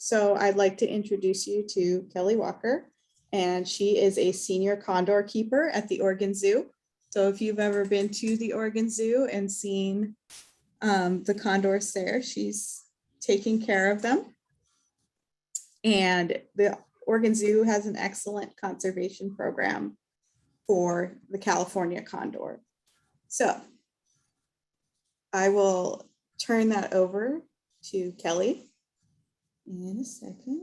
So I'd like to introduce you to Kelly Walker, and she is a senior condor keeper at the Oregon Zoo. So if you've ever been to the Oregon Zoo and seen the condors there, she's taking care of them. And the Oregon Zoo has an excellent conservation program for the California condor. So I will turn that over to Kelly in a second.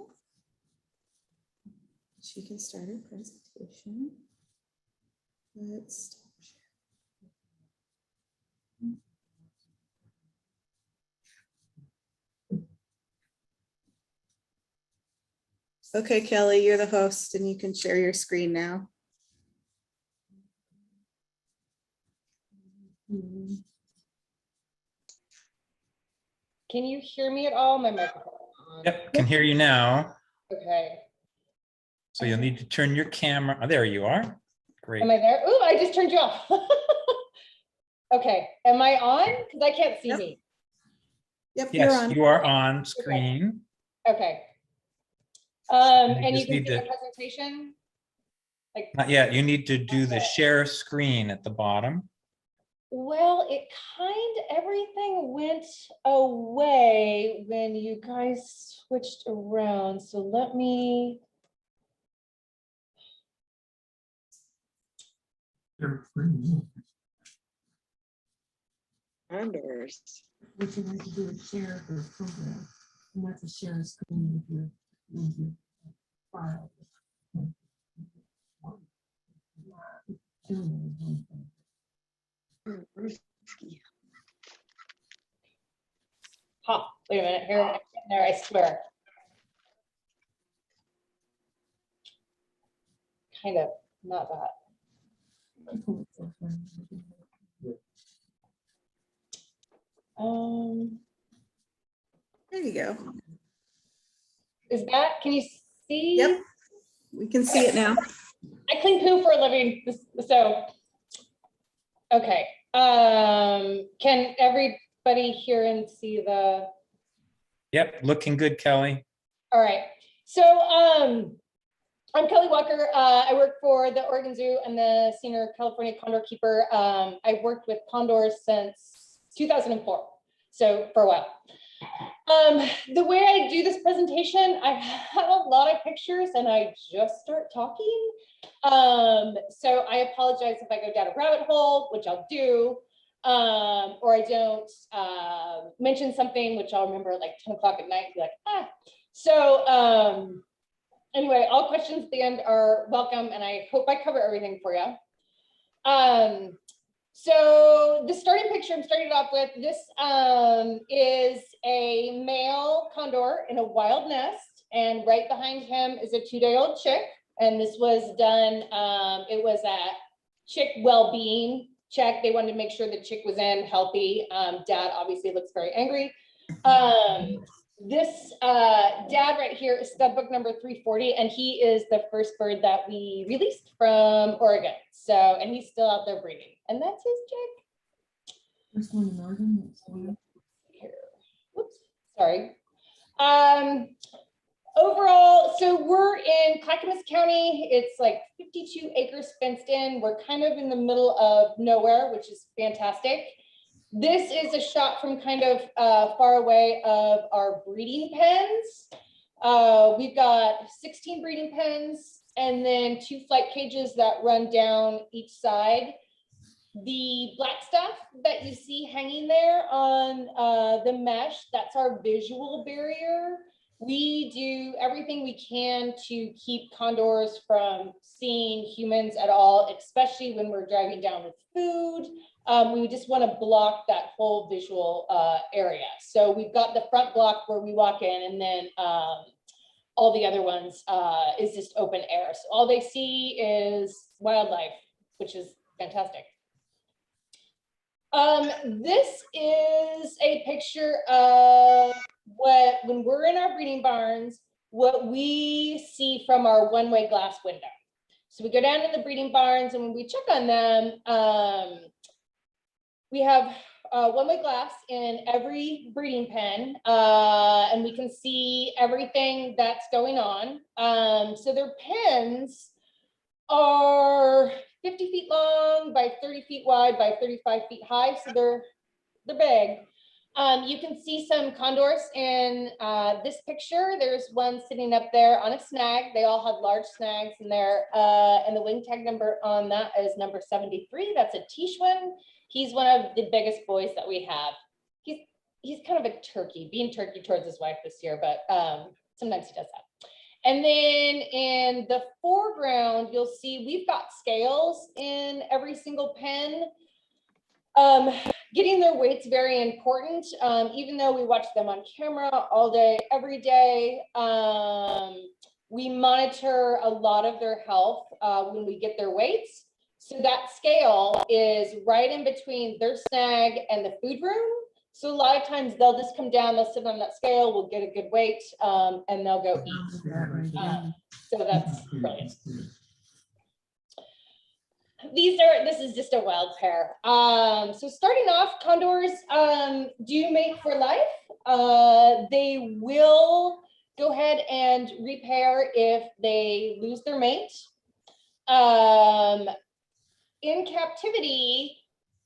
She can start her presentation. Let's stop sharing. Okay, Kelly, you're the host and you can share your screen now. Can you hear me at all? My microphone on. Yep, can hear you now. Okay. So you'll need to turn your camera. Oh, there you are. Great. Am I there? Oh, I just turned you off. Okay. Am I on? Because I can't see me. Yep, you're Yes, on. you are on screen. Okay. And And you you just can need see the to- presentation? Like, Not yet. You need to do the share screen at the bottom. well, everything went away when you guys switched around. So let me. Condors. What you want to do is share the program, and that's a share screen with your file. Huh, wait a minute, here, there, I swear. Kind of, not that. There you go. Is that, can you see? Yep, we can see it now. I clean poo for a living, so. Okay, can everybody hear and see the? Yep, looking good, Kelly. All right, so I'm Kelly Walker. I work for the Oregon Zoo and the Senior California Condor Keeper. I've worked with condors since 2004, so for a while. The way I do this presentation, I have a lot of pictures and I just start talking. So I apologize if I go down a rabbit hole, which I'll do, or I don't mention something, which I'll remember at like 10 o'clock at night and be like, ah. So anyway, all questions at the end are welcome, and I hope I cover everything for you. So the starting picture I'm starting it off with, this is a male condor in a wild nest, and right behind him is a 2-day-old chick. And this was done, it was a chick well-being check. They wanted to make sure the chick was in healthy. Dad obviously looks very angry. This dad right here is stud book number 340, and he is the first bird that we released from Oregon. So, and he's still out there breeding, and that's his chick. First one in Oregon. Here. Whoops, sorry. Overall, so we're in Clackamas County. It's like 52 acres fenced in. We're kind of in the middle of nowhere, which is fantastic. This is a shot from kind of far away of our breeding pens. We've got 16 breeding pens and then 2 flight cages that run down each side. The black stuff that you see hanging there on the mesh, that's our visual barrier. We do everything we can to keep condors from seeing humans at all, especially when we're driving down with food. We just want to block that whole visual area. So we've got the front block where we walk in, and then all the other ones is just open air. So all they see is wildlife, which is fantastic. This is a picture of when we're in our breeding barns, what we see from our one-way glass window. So we go down to the breeding barns, and when we check on them, we have one-way glass in every breeding pen, and we can see everything that's going on. So their pens are 50 feet long by 30 feet wide by 35 feet high, so they're big. You can see some condors in this picture. There's one sitting up there on a snag. They all have large snags in there, and the wing tag number on that is number 73. That's a Tishwan. He's one of the biggest boys that we have. He's kind of a turkey, being turkey towards his wife this year, but sometimes he does that. And then in the foreground, you'll see we've got scales in every single pen. Getting their weight's very important. Even though we watch them on camera all day, every day, we monitor a lot of their health when we get their weights. So that scale is right in between their snag and the food room. So a lot of times they'll just come down, they'll sit on that scale, we'll get a good weight, and they'll go eat. So that's brilliant. This is just a wild pair. So starting off, condors do mate for life. They will go ahead and repair if they lose their mate. In captivity,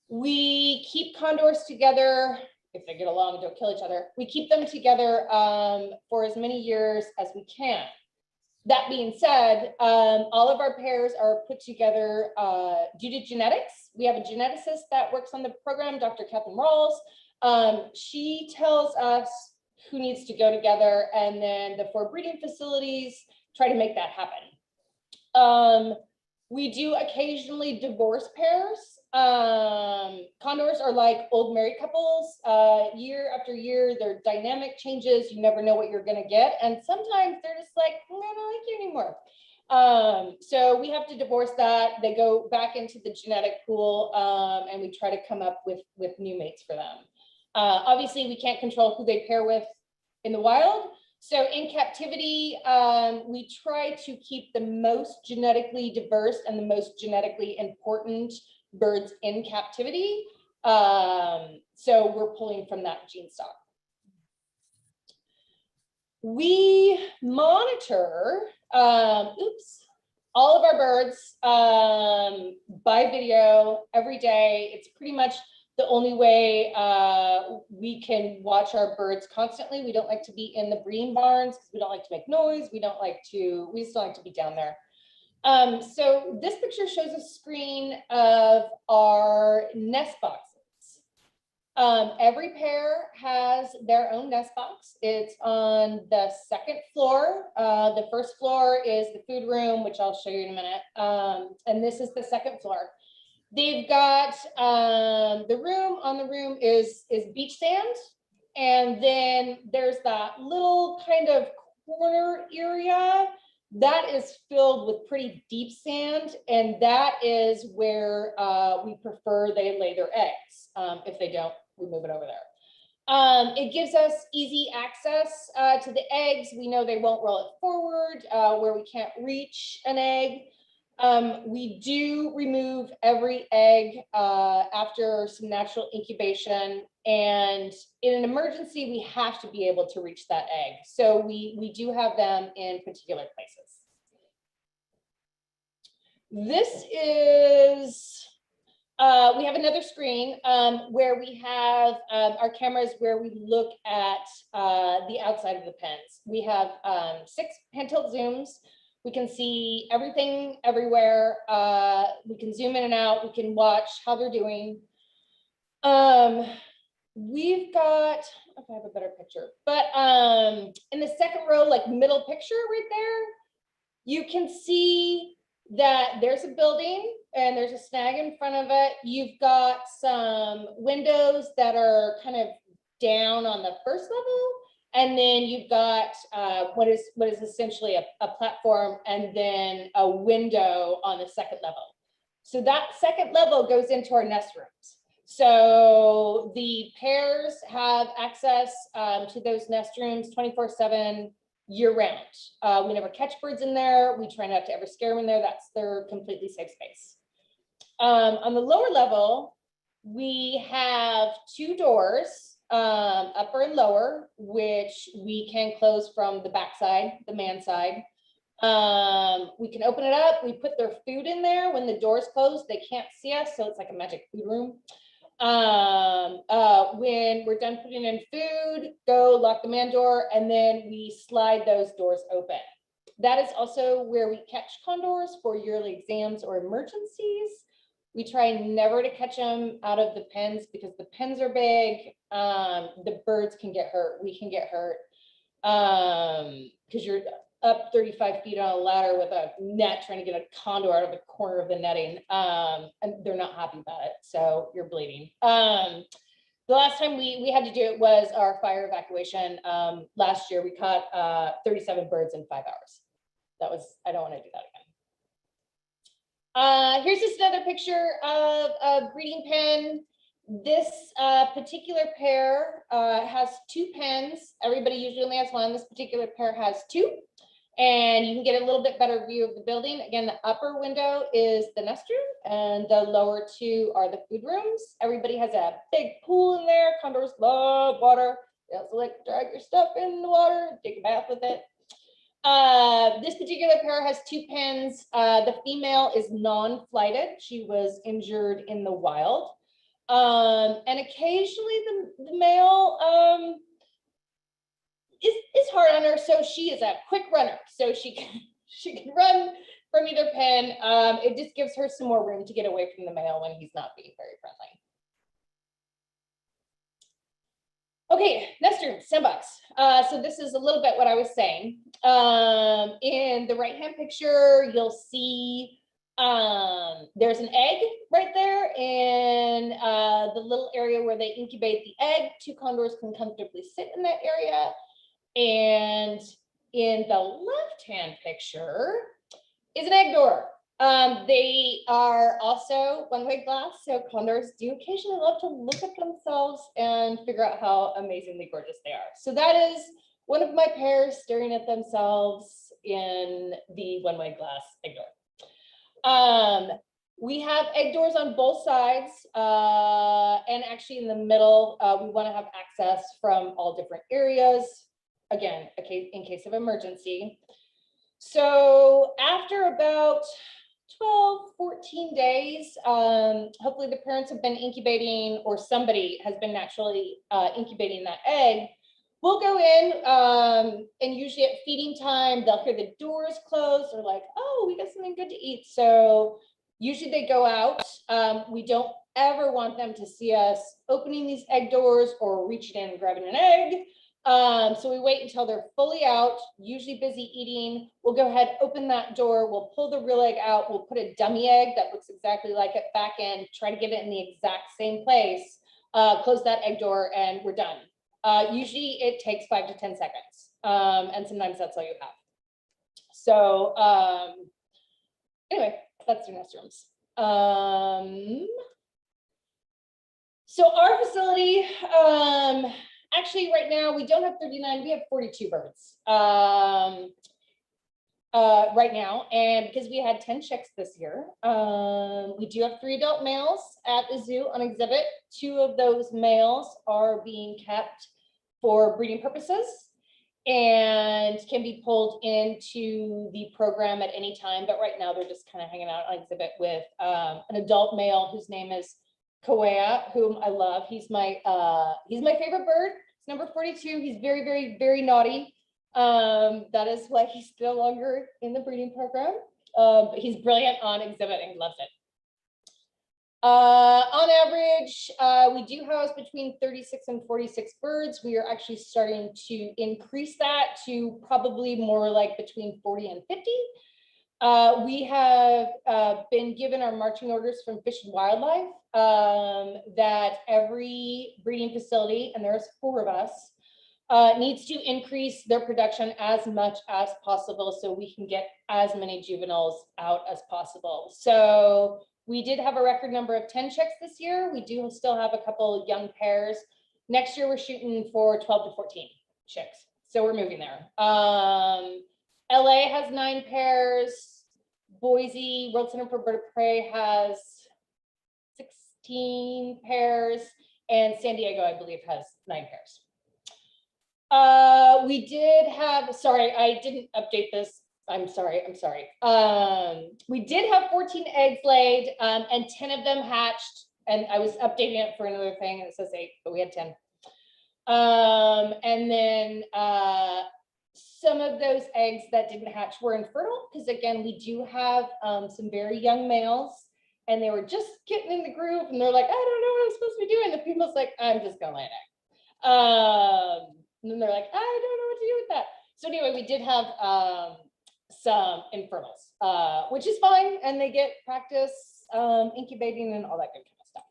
we keep condors together. If they get along and don't kill each other, we keep them together for as many years as we can. That being said, all of our pairs are put together due to genetics. We have a geneticist that works on the program, Dr. Catherine Rawls. She tells us who needs to go together, and then the 4 breeding facilities try to make that happen. We do occasionally divorce pairs. Condors are like old married couples. Year after year, their dynamic changes. You never know what you're going to get. And sometimes they're just like, I don't like you anymore. So we have to divorce that. They go back into the genetic pool, and we try to come up with new mates for them. Obviously, we can't control who they pair with in the wild. So in captivity, we try to keep the most genetically diverse and the most genetically important birds in captivity. So we're pulling from that gene stock. We monitor, all of our birds by video every day. It's pretty much the only way we can watch our birds constantly. We don't like to be in the breeding barns because we don't like to make noise. We just don't like to be down there. So this picture shows a screen of our nest boxes. Every pair has their own nest box. It's on the 2nd floor. The 1st floor is the food room, which I'll show you in a minute. And this is the 2nd floor. They've got the room on the room is beach sand. And then there's that little kind of corner area that is filled with pretty deep sand. And that is where we prefer they lay their eggs. If they don't, we move it over there. It gives us easy access to the eggs. We know they won't roll it forward where we can't reach an egg. We do remove every egg after some natural incubation, and in an emergency, we have to be able to reach that egg. So we do have them in particular places. This is, we have another screen where we have our cameras where we look at the outside of the pens. We have 6 hand tilt zooms. We can see everything everywhere. We can zoom in and out. We can watch how they're doing. We've got, if I have a better picture, but in the 2nd row, like middle picture right there, you can see that there's a building and there's a snag in front of it. You've got some windows that are kind of down on the 1st level. And then you've got what is essentially a platform and then a window on the 2nd level. So that 2nd level goes into our nest rooms. So the pairs have access to those nest rooms 24/7 year round. We never catch birds in there. We try not to ever scare them in there. That's their completely safe space. On the lower level, We have 2 doors, upper and lower, which we can close from the backside, the man side. We can open it up. We put their food in there. When the doors close, they can't see us, so it's like a magic food room. When we're done putting in food, go lock the man door, and then we slide those doors open. That is also where we catch condors for yearly exams or emergencies. We try never to catch them out of the pens because the pens are big. The birds can get hurt. We can get hurt because you're up 35 feet on a ladder with a net trying to get a condor out of the corner of the netting. And they're not happy about it. So you're bleeding. The last time we had to do it was our fire evacuation. Last year we caught 37 birds in 5 hours. That was, I don't want to do that again. Here's just another picture of a breeding pen. This particular pair has 2 pens. Everybody usually only has 1. This particular pair has 2. And you can get a little bit better view of the building. Again, the upper window is the nest room and the lower 2 are the food rooms. Everybody has a big pool in there. Condors love water. They also like to drag your stuff in the water, take a bath with it. This particular pair has 2 pens. The female is non-flighted. She was injured in the wild. And occasionally the male is hard on her, so she is a quick runner. So she can run from either pen. It just gives her some more room to get away from the male when he's not being very friendly. Okay, nest room, sandbox. So this is a little bit what I was saying. In the right-hand picture, you'll see there's an egg right there in the little area where they incubate the egg. 2 condors can comfortably sit in that area. And in the left-hand picture is an egg door. They are also one-way glass, so condors do occasionally love to look at themselves and figure out how amazingly gorgeous they are. So that is one of my pairs staring at themselves in the one-way glass egg door. We have egg doors on both sides, and actually in the middle, we want to have access from all different areas. Again, in case of emergency. So after about 12, 14 days, hopefully the parents have been incubating or somebody has been naturally incubating that egg. We'll go in and usually at feeding time, they'll hear the doors close. They're like, oh, we got something good to eat. So usually they go out. We don't ever want them to see us opening these egg doors or reaching in and grabbing an egg. So we wait until they're fully out, usually busy eating. We'll go ahead, open that door. We'll pull the real egg out. We'll put a dummy egg that looks exactly like it back in, try to get it in the exact same place, close that egg door, and we're done. Usually it takes 5 to 10 seconds. And sometimes that's all you have. So anyway, that's your nest rooms. So our facility, actually, right now, we don't have 39, we have 42 birds right now. And because we had 10 chicks this year, we do have 3 adult males at the zoo on exhibit. 2 of those males are being kept for breeding purposes and can be pulled into the program at any time. But right now, they're just kind of hanging out on exhibit with an adult male whose name is Kawea, whom I love. He's my favorite bird. It's number 42. He's very, very, very naughty. That is why he's no longer in the breeding program. But he's brilliant on exhibit and loves it. On average, we do house between 36 and 46 birds. We are actually starting to increase that to probably more like between 40 and 50. We have been given our marching orders from Fish and Wildlife that every breeding facility, and there's 4 of us, needs to increase their production as much as possible so we can get as many juveniles out as possible. So we did have a record number of 10 chicks this year. We do still have a couple young pairs. Next year, we're shooting for 12 to 14 chicks. So we're moving there. LA has 9 pairs. Boise, World Center for Bird of Prey has 16 pairs, and San Diego, I believe, has 9 pairs. We did have, sorry, I didn't update this. I'm sorry. We did have 14 eggs laid, and 10 of them hatched, and I was updating it for another thing, and it says 8, but we had 10. And then some of those eggs that didn't hatch were infertile, because again, we do have some very young males, and they were just getting in the groove, and they're like, I don't know what I'm supposed to be doing. The female's like, I'm just gonna lay an egg. And then they're like, I don't know what to do with that. So anyway, we did have some infertils, which is fine, and they get practice incubating and all that good kind of stuff.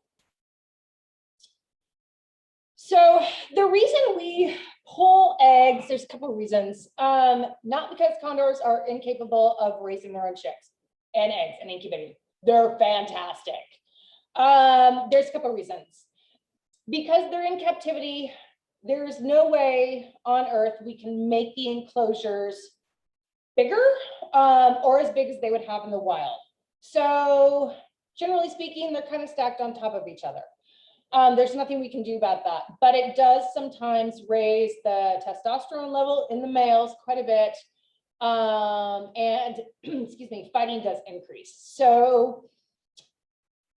So the reason we pull eggs, there's a couple of reasons. Not because condors are incapable of raising their own chicks and eggs and incubating. They're fantastic. There's a couple of reasons. Because they're in captivity, there's no way on Earth we can make the enclosures bigger or as big as they would have in the wild. So generally speaking, they're kind of stacked on top of each other. There's nothing we can do about that, but it does sometimes raise the testosterone level in the males quite a bit. And excuse me, fighting does increase. So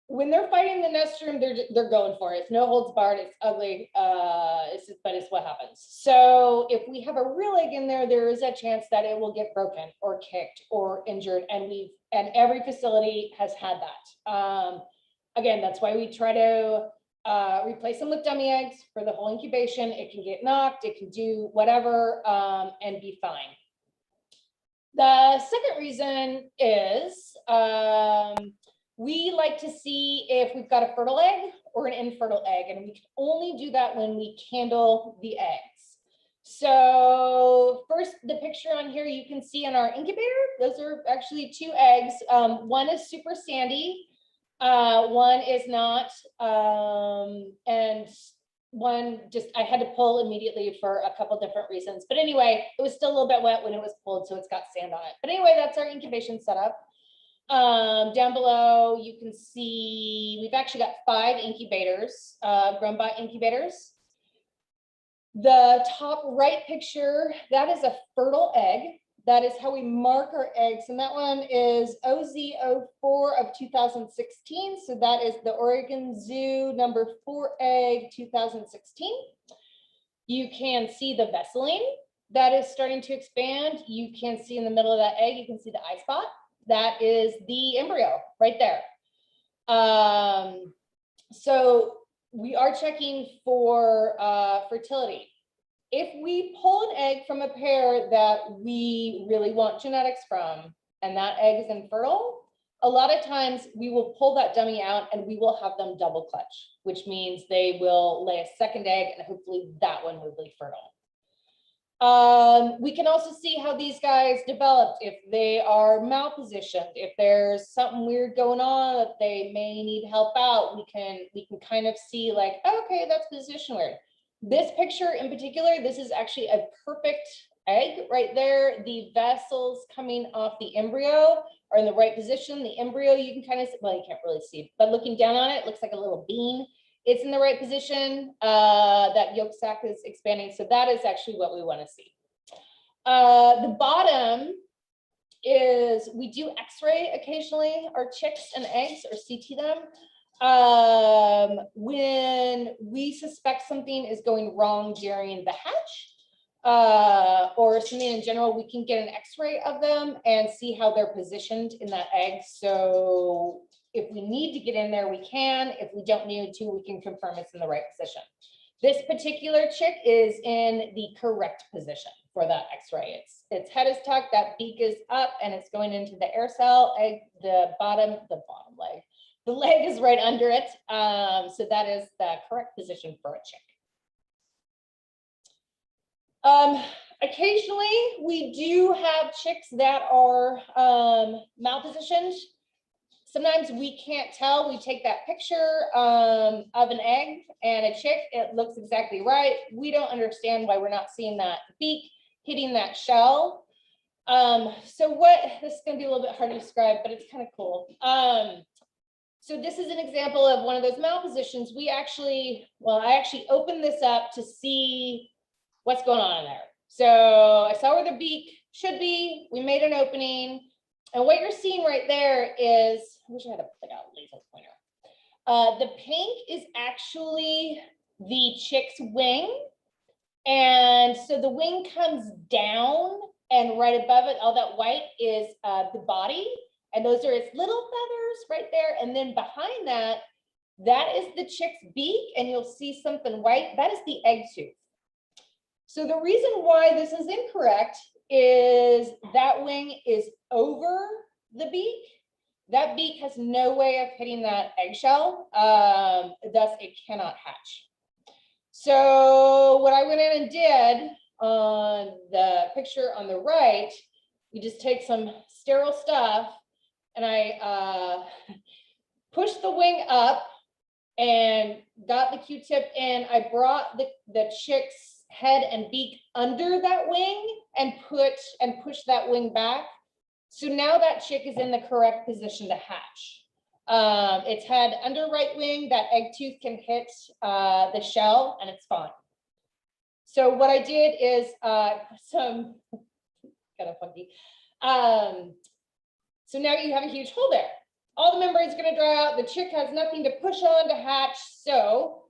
when they're fighting the nest room, they're going for it. It's no holds barred. It's ugly, but it's what happens. So if we have a real egg in there, there is a chance that it will get broken or kicked or injured, and every facility has had that. Again, that's why we try to replace them with dummy eggs for the whole incubation. It can get knocked, it can do whatever, and be fine. The second reason is we like to see if we've got a fertile egg or an infertile egg, and we can only do that when we candle the eggs. So first, the picture on here you can see in our incubator, those are actually 2 eggs. One is super sandy, one is not, and one just, I had to pull immediately for a couple different reasons. But anyway, it was still a little bit wet when it was pulled, so it's got sand on it. But anyway, that's our incubation setup. Down below, you can see we've actually got 5 incubators, grown by incubators. The top right picture, that is a fertile egg. That is how we mark our eggs. And that one is OZ04 of 2016. So that is the Oregon Zoo number 4 egg 2016. You can see the vesseling that is starting to expand. You can see in the middle of that egg, you can see the eye spot. That is the embryo right there. So we are checking for fertility. If we pull an egg from a pair that we really want genetics from, and that egg is infertile, a lot of times we will pull that dummy out and we will have them double clutch, which means they will lay a second egg and hopefully that one will be fertile. We can also see how these guys developed, if they are malpositioned, if there's something weird going on, if they may need help out, we can kind of see like, okay, that's position weird. This picture in particular, this is actually a perfect egg right there. The vessels coming off the embryo are in the right position. The embryo, you can kind of, well, you can't really see, but looking down on it, it looks like a little bean. It's in the right position. That yolk sac is expanding. So that is actually what we want to see. The bottom is, we do x-ray occasionally our chicks and eggs, or CT them. When we suspect something is going wrong during the hatch, or something in general, we can get an x-ray of them and see how they're positioned in that egg. So if we need to get in there, we can. If we don't need to, we can confirm it's in the right position. This particular chick is in the correct position for that x-ray. Its head is tucked, that beak is up, and it's going into the air cell. Egg, the bottom leg. The leg is right under it. So that is the correct position for a chick. Occasionally, we do have chicks that are malpositioned. Sometimes we can't tell. We take that picture of an egg and a chick. It looks exactly right. We don't understand why we're not seeing that beak hitting that shell. So this is going to be a little bit hard to describe, but it's kind of cool. So this is an example of one of those malpositions. I actually opened this up to see what's going on in there. So I saw where the beak should be. We made an opening. And what you're seeing right there is, I wish I had a laser pointer. The pink is actually the chick's wing. And so the wing comes down, and right above it, all that white is the body. And those are its little feathers right there. And then behind that, that is the chick's beak. And you'll see something white. That is the egg tooth. So the reason why this is incorrect is that wing is over the beak. That beak has no way of hitting that eggshell. Thus, it cannot hatch. So what I went in and did on the picture on the right, you just take some sterile stuff and I pushed the wing up and got the Q-tip in. I brought the chick's head and beak under that wing and pushed that wing back. So now that chick is in the correct position to hatch. Its head under right wing, that egg tooth can hit the shell and it's fine. So what I did is some kind of funky. So now you have a huge hole there. All the membrane's going to dry out. The chick has nothing to push on to hatch. So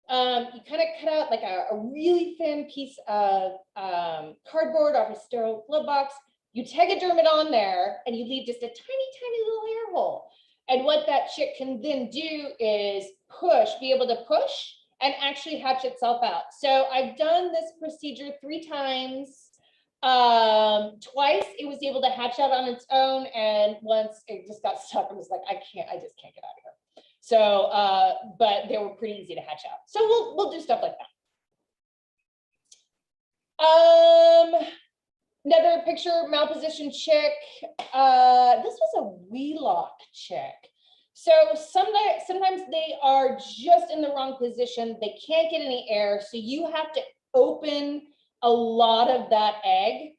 you kind of cut out like a really thin piece of cardboard off a sterile glove box. You tegaderm it on there and you leave just a tiny, tiny little air hole. And what that chick can then do is be able to push and actually hatch itself out. So I've done this procedure 3 times. Twice it was able to hatch out on its own, and once it just got stuck and was like, I just can't get out of here. So, but they were pretty easy to hatch out. So we'll do stuff like that. Another picture, malposition chick. This was a wheelock chick. So sometimes they are just in the wrong position. They can't get any air. So you have to open a lot of that egg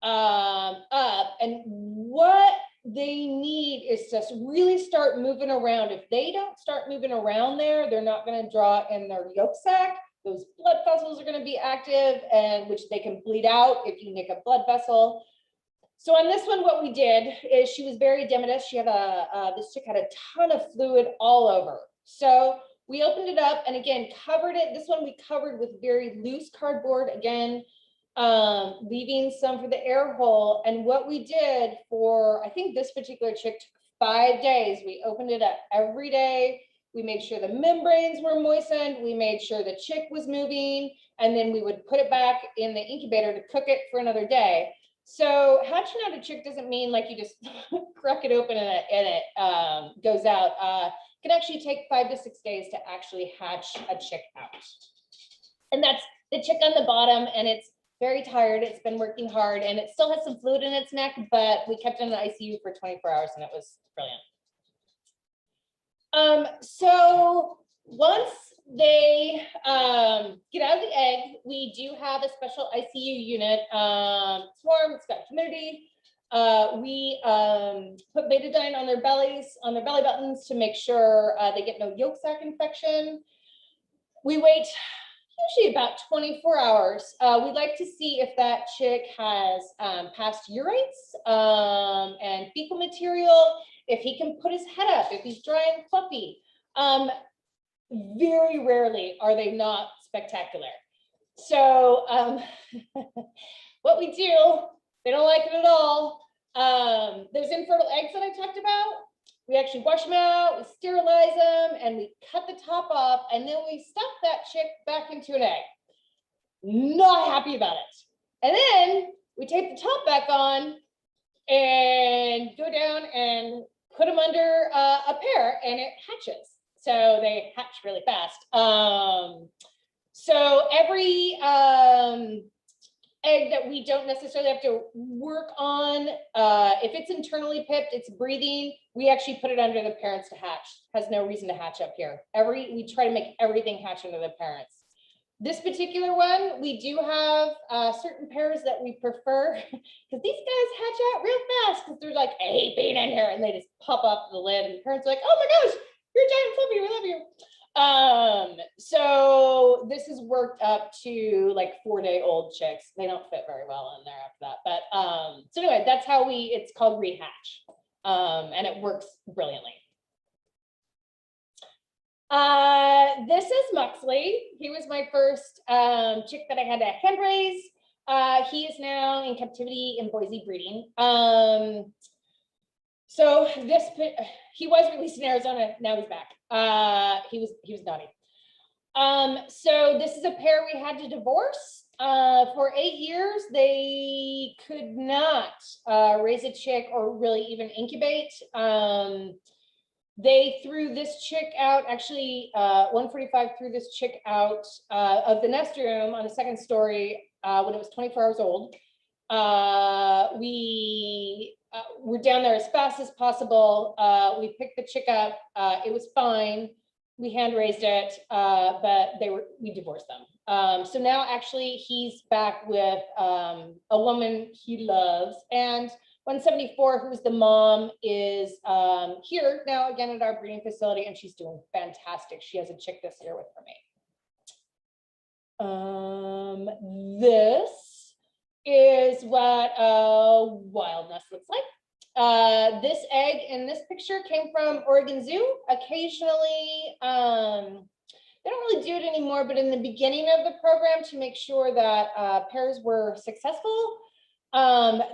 up. And what they need is to really start moving around. If they don't start moving around there, they're not going to draw in their yolk sac. Those blood vessels are going to be active, and which they can bleed out if you nick a blood vessel. So on this one, what we did is she was very edematous. She had this chick had a ton of fluid all over. So we opened it up and again, covered it. This one we covered with very loose cardboard, again, leaving some for the air hole. And what we did for, I think this particular chick took 5 days. We opened it up every day. We made sure the membranes were moistened. We made sure the chick was moving, and then we would put it back in the incubator to cook it for another day. So hatching out a chick doesn't mean like you just crack it open and it goes out. It can actually take 5 to 6 days to actually hatch a chick out. And that's the chick on the bottom, and it's very tired. It's been working hard, and it still has some fluid in its neck, but we kept it in the ICU for 24 hours, and it was brilliant. So once they get out of the egg, we do have a special ICU unit. It's warm, it's got humidity. We put betadine on their bellies, on their belly buttons to make sure they get no yolk sac infection. We wait usually about 24 hours. We like to see if that chick has past urates and fecal material, if he can put his head up, if he's dry and fluffy. Very rarely are they not spectacular. So what we do, they don't like it at all. Those infertile eggs that I talked about, we actually wash them out, we sterilize them, and we cut the top off, and then we stuff that chick back into an egg. Not happy about it. And then we tape the top back on and go down and put them under a pair, and it hatches. So they hatch really fast. So every egg that we don't necessarily have to work on, if it's internally pipped, it's breathing, we actually put it under the parents to hatch. Has no reason to hatch up here. We try to make everything hatch under the parents. This particular one, we do have certain pairs that we prefer because these guys hatch out real fast because there's like 8 being in here and they just pop up the lid and the parents are like, oh my gosh, You're a giant fluffy, we love you. So this is worked up to like 4-day-old chicks. They don't fit very well in there after that. But so anyway, that's how it's called rehatch. And it works brilliantly. This is Muxley. He was my first chick that I had to hand raise. He is now in captivity in Boise breeding. So he was released in Arizona. Now he's back. He was naughty. So this is a pair we had to divorce. For 8 years, they could not raise a chick or really even incubate. They threw this chick out, actually 145 threw this chick out of the nest room on the second story when it was 24 hours old. We were down there as fast as possible. We picked the chick up. It was fine. We hand raised it, but we divorced them. So now actually he's back with a woman he loves, and 174, who's the mom, is here now again at our breeding facility, and she's doing fantastic. She has a chick this year with her mate. This is what a wild nest looks like. This egg in this picture came from Oregon Zoo. Occasionally, they don't really do it anymore, but in the beginning of the program, to make sure that pairs were successful,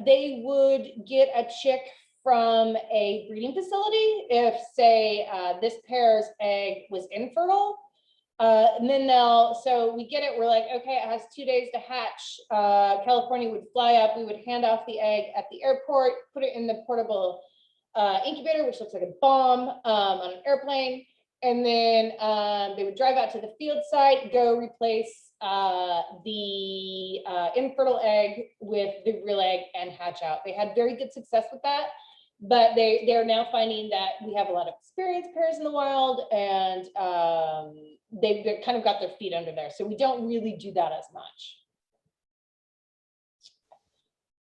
they would get a chick from a breeding facility if, say, this pair's egg was infertile. And then so we get it, we're like, okay, it has 2 days to hatch. California would fly up, we would hand off the egg at the airport, put it in the portable incubator, which looks like a bomb on an airplane. And then they would drive out to the field site, go replace the infertile egg with the real egg and hatch out. They had very good success with that, but they're now finding that we have a lot of experienced pairs in the wild, and they've kind of got their feet under there. So we don't really do that as much.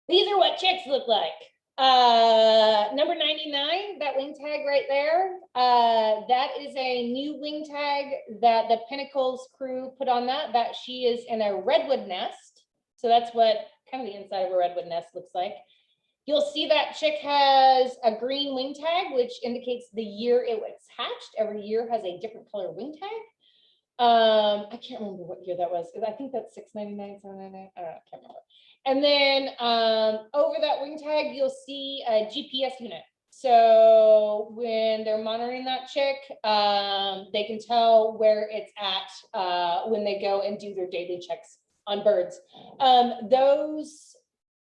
These are what chicks look like. Number 99, that wing tag right there, that is a new wing tag that the Pinnacles crew put on that she is in a redwood nest. So that's what kind of the inside of a redwood nest looks like. You'll see that chick has a green wing tag, which indicates the year it was hatched. Every year has a different color wing tag. I can't remember what year that was. I think that's $6.99, $7.99. I don't know, I can't remember. And then over that wing tag, you'll see a GPS unit. So when they're monitoring that chick, they can tell where it's at when they go and do their daily checks on birds. Those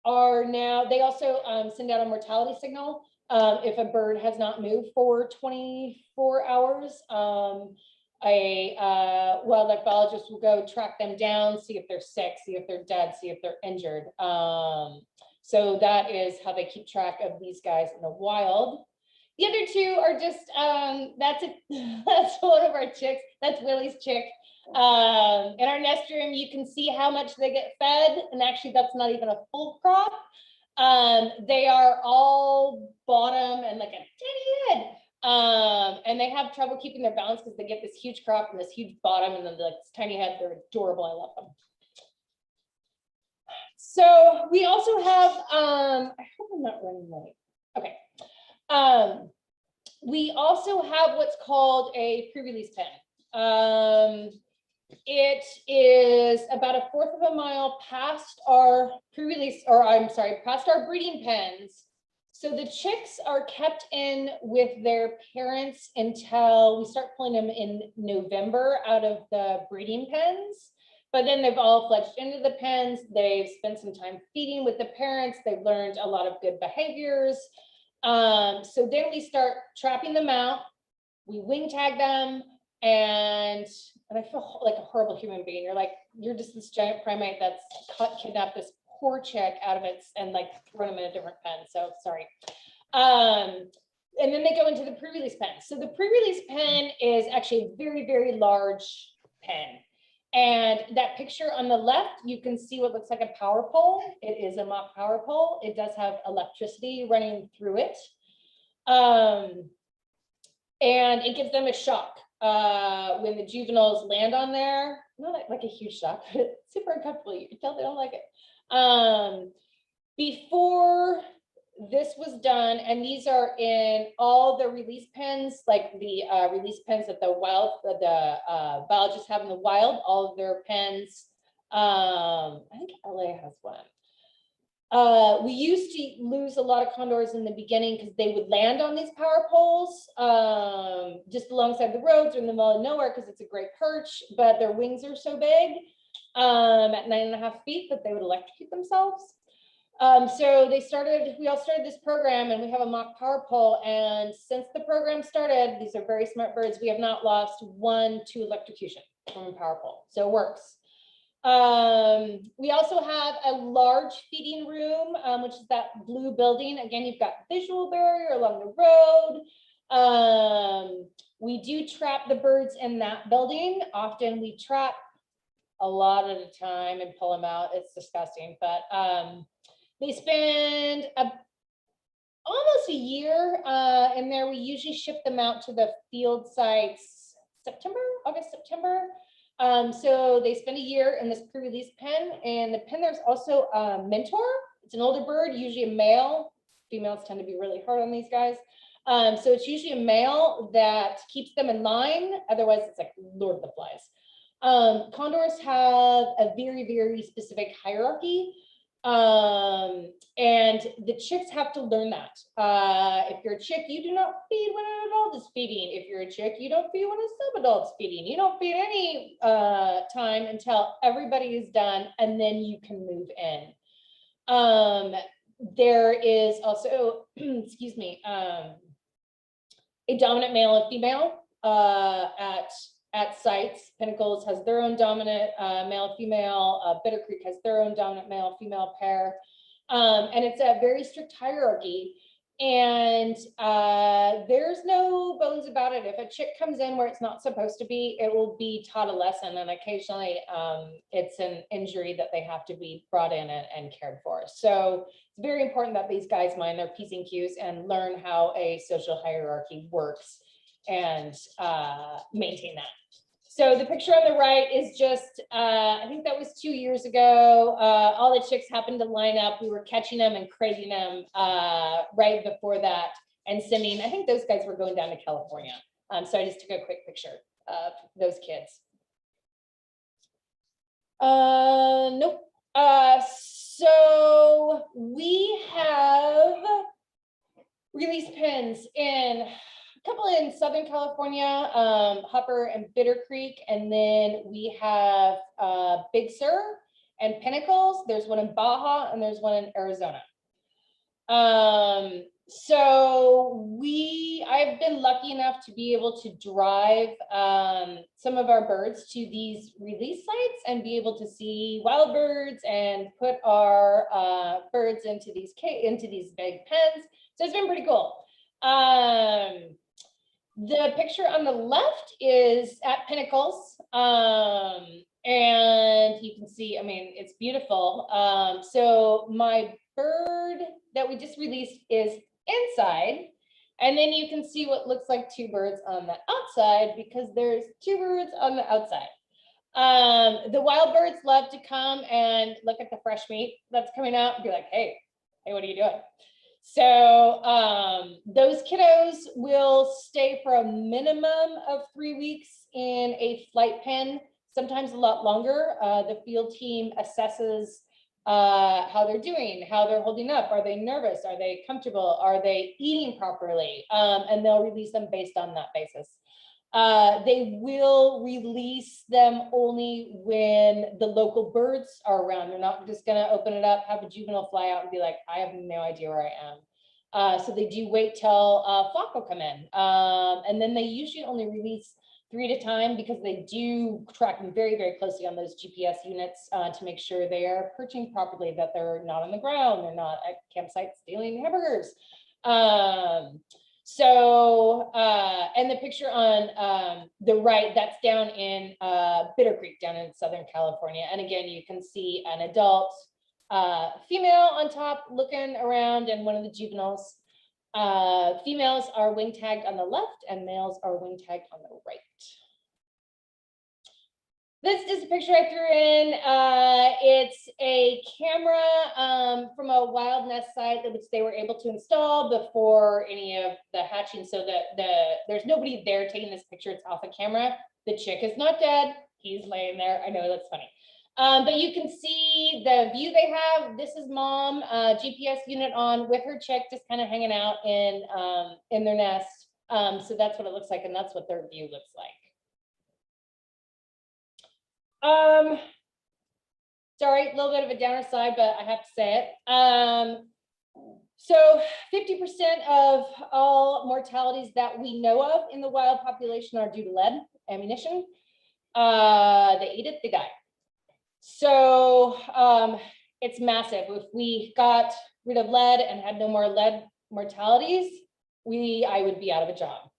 are now, they also send out a mortality signal if a bird has not moved for 24 hours. A wildlife biologist will go track them down, see if they're sick, see if they're dead, see if they're injured. So that is how they keep track of these guys in the wild. The other two are just, that's one of our chicks. That's Willie's chick. In our nest room, you can see how much they get fed. And actually, that's not even a full crop. They are all bottom and like a tiny head. And they have trouble keeping their balance because they get this huge crop and this huge bottom and then like this tiny head. They're adorable. I love them. So we also have, I hope I'm not running late. Okay. We also have what's called a pre-release pen. It is about 1/4 of a mile past our pre-release, or I'm sorry, past our breeding pens. So the chicks are kept in with their parents until we start pulling them in November out of the breeding pens. But then they've all fledged into the pens. They've spent some time feeding with the parents. They've learned a lot of good behaviors. So then we start trapping them out. We wing tag them, and I feel like a horrible human being. You're like, you're just this giant primate that's kidnapped this poor chick out of its and like thrown them in a different pen. So sorry. And then they go into the pre-release pen. So the pre-release pen is actually a very, very large pen. And that picture on the left, you can see what looks like a power pole. It is a mock power pole. It does have electricity running through it. And it gives them a shock when the juveniles land on there. Not like a huge shock, but super uncomfortable. You can tell they don't like it. Before this was done, and these are in all the release pens, like the release pens that the biologists have in the wild, all of their pens. I think LA has one. We used to lose a lot of condors in the beginning because they would land on these power poles just alongside the roads or in the middle of nowhere because it's a great perch, but their wings are so big at 9.5 feet that they would electrocute themselves. So we all started this program, and we have a mock power pole. And since the program started, these are very smart birds. We have not lost one to electrocution from a power pole. So it works. We also have a large feeding room, which is that blue building. Again, you've got visual barrier along the road. We do trap the birds in that building. Often we trap a lot at a time and pull them out. It's disgusting, but they spend almost a year in there. We usually ship them out to the field sites August, September. So they spend a year in this pre-release pen. And the pen, there's also a mentor. It's an older bird, usually a male. Females tend to be really hard on these guys. So it's usually a male that keeps them in line. Otherwise, it's like Lord of the Flies. Condors have a very, very specific hierarchy. And the chicks have to learn that. If you're a chick, you do not feed when an adult is feeding. If you're a chick, you don't feed when a sub-adult's feeding. You don't feed any time until everybody is done, and then you can move in. There is also, excuse me, a dominant male and female at sites. Pinnacles has their own dominant male female. Bitter Creek has their own dominant male female pair, and it's a very strict hierarchy. And there's no bones about it. If a chick comes in where it's not supposed to be, it will be taught a lesson, and occasionally it's an injury that they have to be brought in and cared for. So it's very important that these guys mind their P's and Q's and learn how a social hierarchy works and maintain that. So the picture on the right is just, I think that was 2 years ago. All the chicks happened to line up. We were catching them and crating them right before that and sending, I think those guys were going down to California. So I just took a quick picture of those kids. Nope. So we have release pens in a couple in Southern California, Hopper and Bitter Creek, and then we have Big Sur and Pinnacles. There's one in Baja and there's one in Arizona. So I've been lucky enough to be able to drive some of our birds to these release sites and be able to see wild birds and put our birds into these big pens. So it's been pretty cool. The picture on the left is at Pinnacles, and you can see, I mean, it's beautiful. So my bird that we just released is inside, and then you can see what looks like two birds on the outside because there's two birds on the outside. The wild birds love to come and look at the fresh meat that's coming out and be like, hey, what are you doing? So those kiddos will stay for a minimum of 3 weeks in a flight pen, sometimes a lot longer. The field team assesses how they're doing, how they're holding up. Are they nervous? Are they comfortable? Are they eating properly? And they'll release them based on that basis. They will release them only when the local birds are around. They're not just going to open it up, have a juvenile fly out and be like, I have no idea where I am. So they do wait till flock will come in. And then they usually only release 3 at a time because they do track them very, very closely on those GPS units to make sure they are perching properly, that they're not on the ground, they're not at campsites stealing hamburgers. And the picture on the right, that's down in Bitter Creek, down in Southern California. And again, you can see an adult female on top looking around and one of the juveniles Females are wing tagged on the left and males are wing tagged on the right. This is a picture I threw in. It's a camera from a wild nest site which they were able to install before any of the hatching, so that there's nobody there taking this picture. It's off a camera. The chick is not dead. He's laying there. I know that's funny. But you can see the view they have. This is mom, GPS unit on with her chick just kind of hanging out in their nest. So that's what it looks like, and that's what their view looks like. Sorry, a little bit of a downer side, but I have to say it. So 50% of all mortalities that we know of in the wild population are due to lead ammunition. They eat it, they die. So it's massive. If we got rid of lead and had no more lead mortalities, I would be out of a job.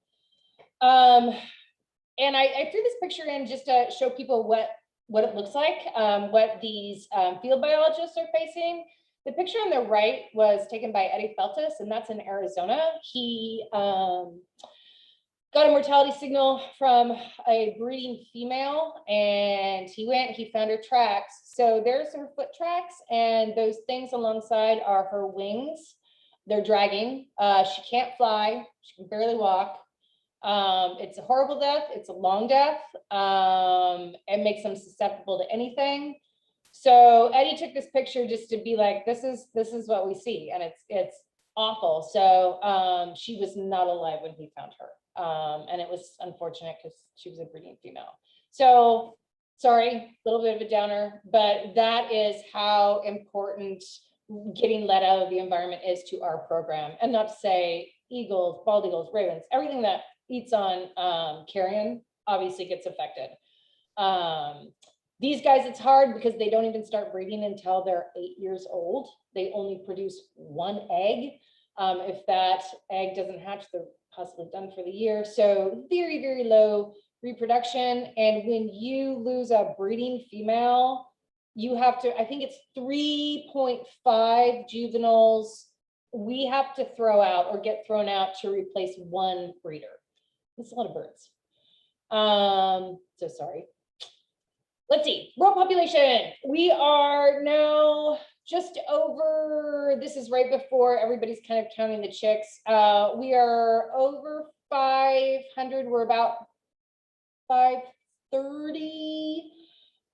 And I threw this picture in just to show people what it looks like, what these field biologists are facing. The picture on the right was taken by Eddie Feltus, and that's in Arizona. He got a mortality signal from a breeding female, and he found her tracks. So there's her foot tracks, and those things alongside are her wings. They're dragging. She can't fly. She can barely walk. It's a horrible death. It's a long death. It makes them susceptible to anything. So Eddie took this picture just to be like, this is what we see, and it's awful. So she was not alive when he found her, and it was unfortunate because she was a breeding female. So sorry, a little bit of a downer, but that is how important getting lead out of the environment is to our program. And not to say eagles, bald eagles, ravens, everything that eats on carrion obviously gets affected. These guys, it's hard because they don't even start breeding until they're 8 years old. They only produce one egg. If that egg doesn't hatch, they're possibly done for the year. So very, very low reproduction. And when you lose a breeding female, you have to, I think it's 3.5 juveniles we have to throw out or get thrown out to replace one breeder. That's a lot of birds. So sorry. Let's see, world population. We are now just over, this is right before everybody's kind of counting the chicks. We are over 500, we're about 530.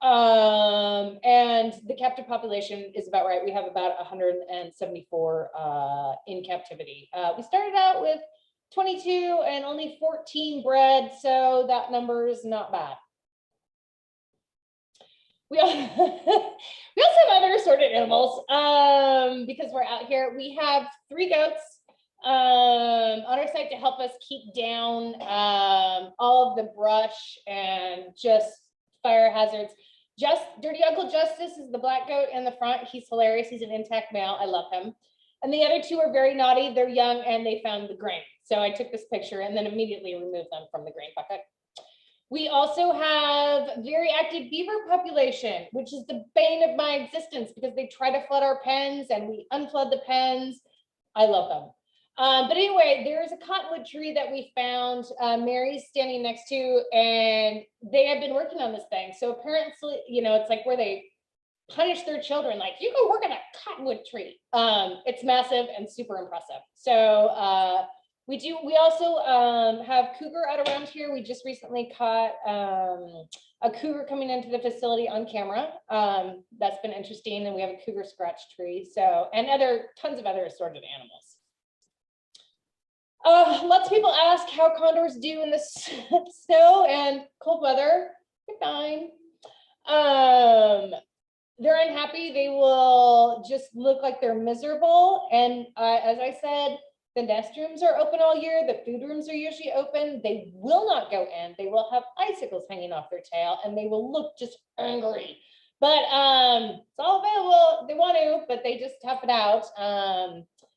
And the captive population is about right. We have about 174 in captivity. We started out with 22 and only 14 bred, so that number is not bad. We also have other assorted animals because we're out here. We have 3 goats on our site to help us keep down all of the brush and just fire hazards. Dirty Uncle Justice is the black goat in the front. He's hilarious. He's an intact male. I love him. And the other 2 are very naughty. They're young and they found the grain. So I took this picture and then immediately removed them from the grain bucket. We also have very active beaver population, which is the bane of my existence because they try to flood our pens and we unflood the pens. I love them. But anyway, there's a cottonwood tree that we found Mary's standing next to, and they have been working on this thing. So apparently, you know, it's like where they punish their children, like you go work on a cottonwood tree. It's massive and super impressive. So we also have cougar out around here. We just recently caught a cougar coming into the facility on camera. That's been interesting. And we have a cougar scratch tree. So, and tons of other assorted animals. Lots of people ask how condors do in the snow and cold weather. They're fine. They're unhappy. They will just look like they're miserable. And as I said, the nest rooms are open all year. The food rooms are usually open. They will not go in. They will have icicles hanging off their tail and they will look just angry. But it's all available. They want to, but they just tough it out.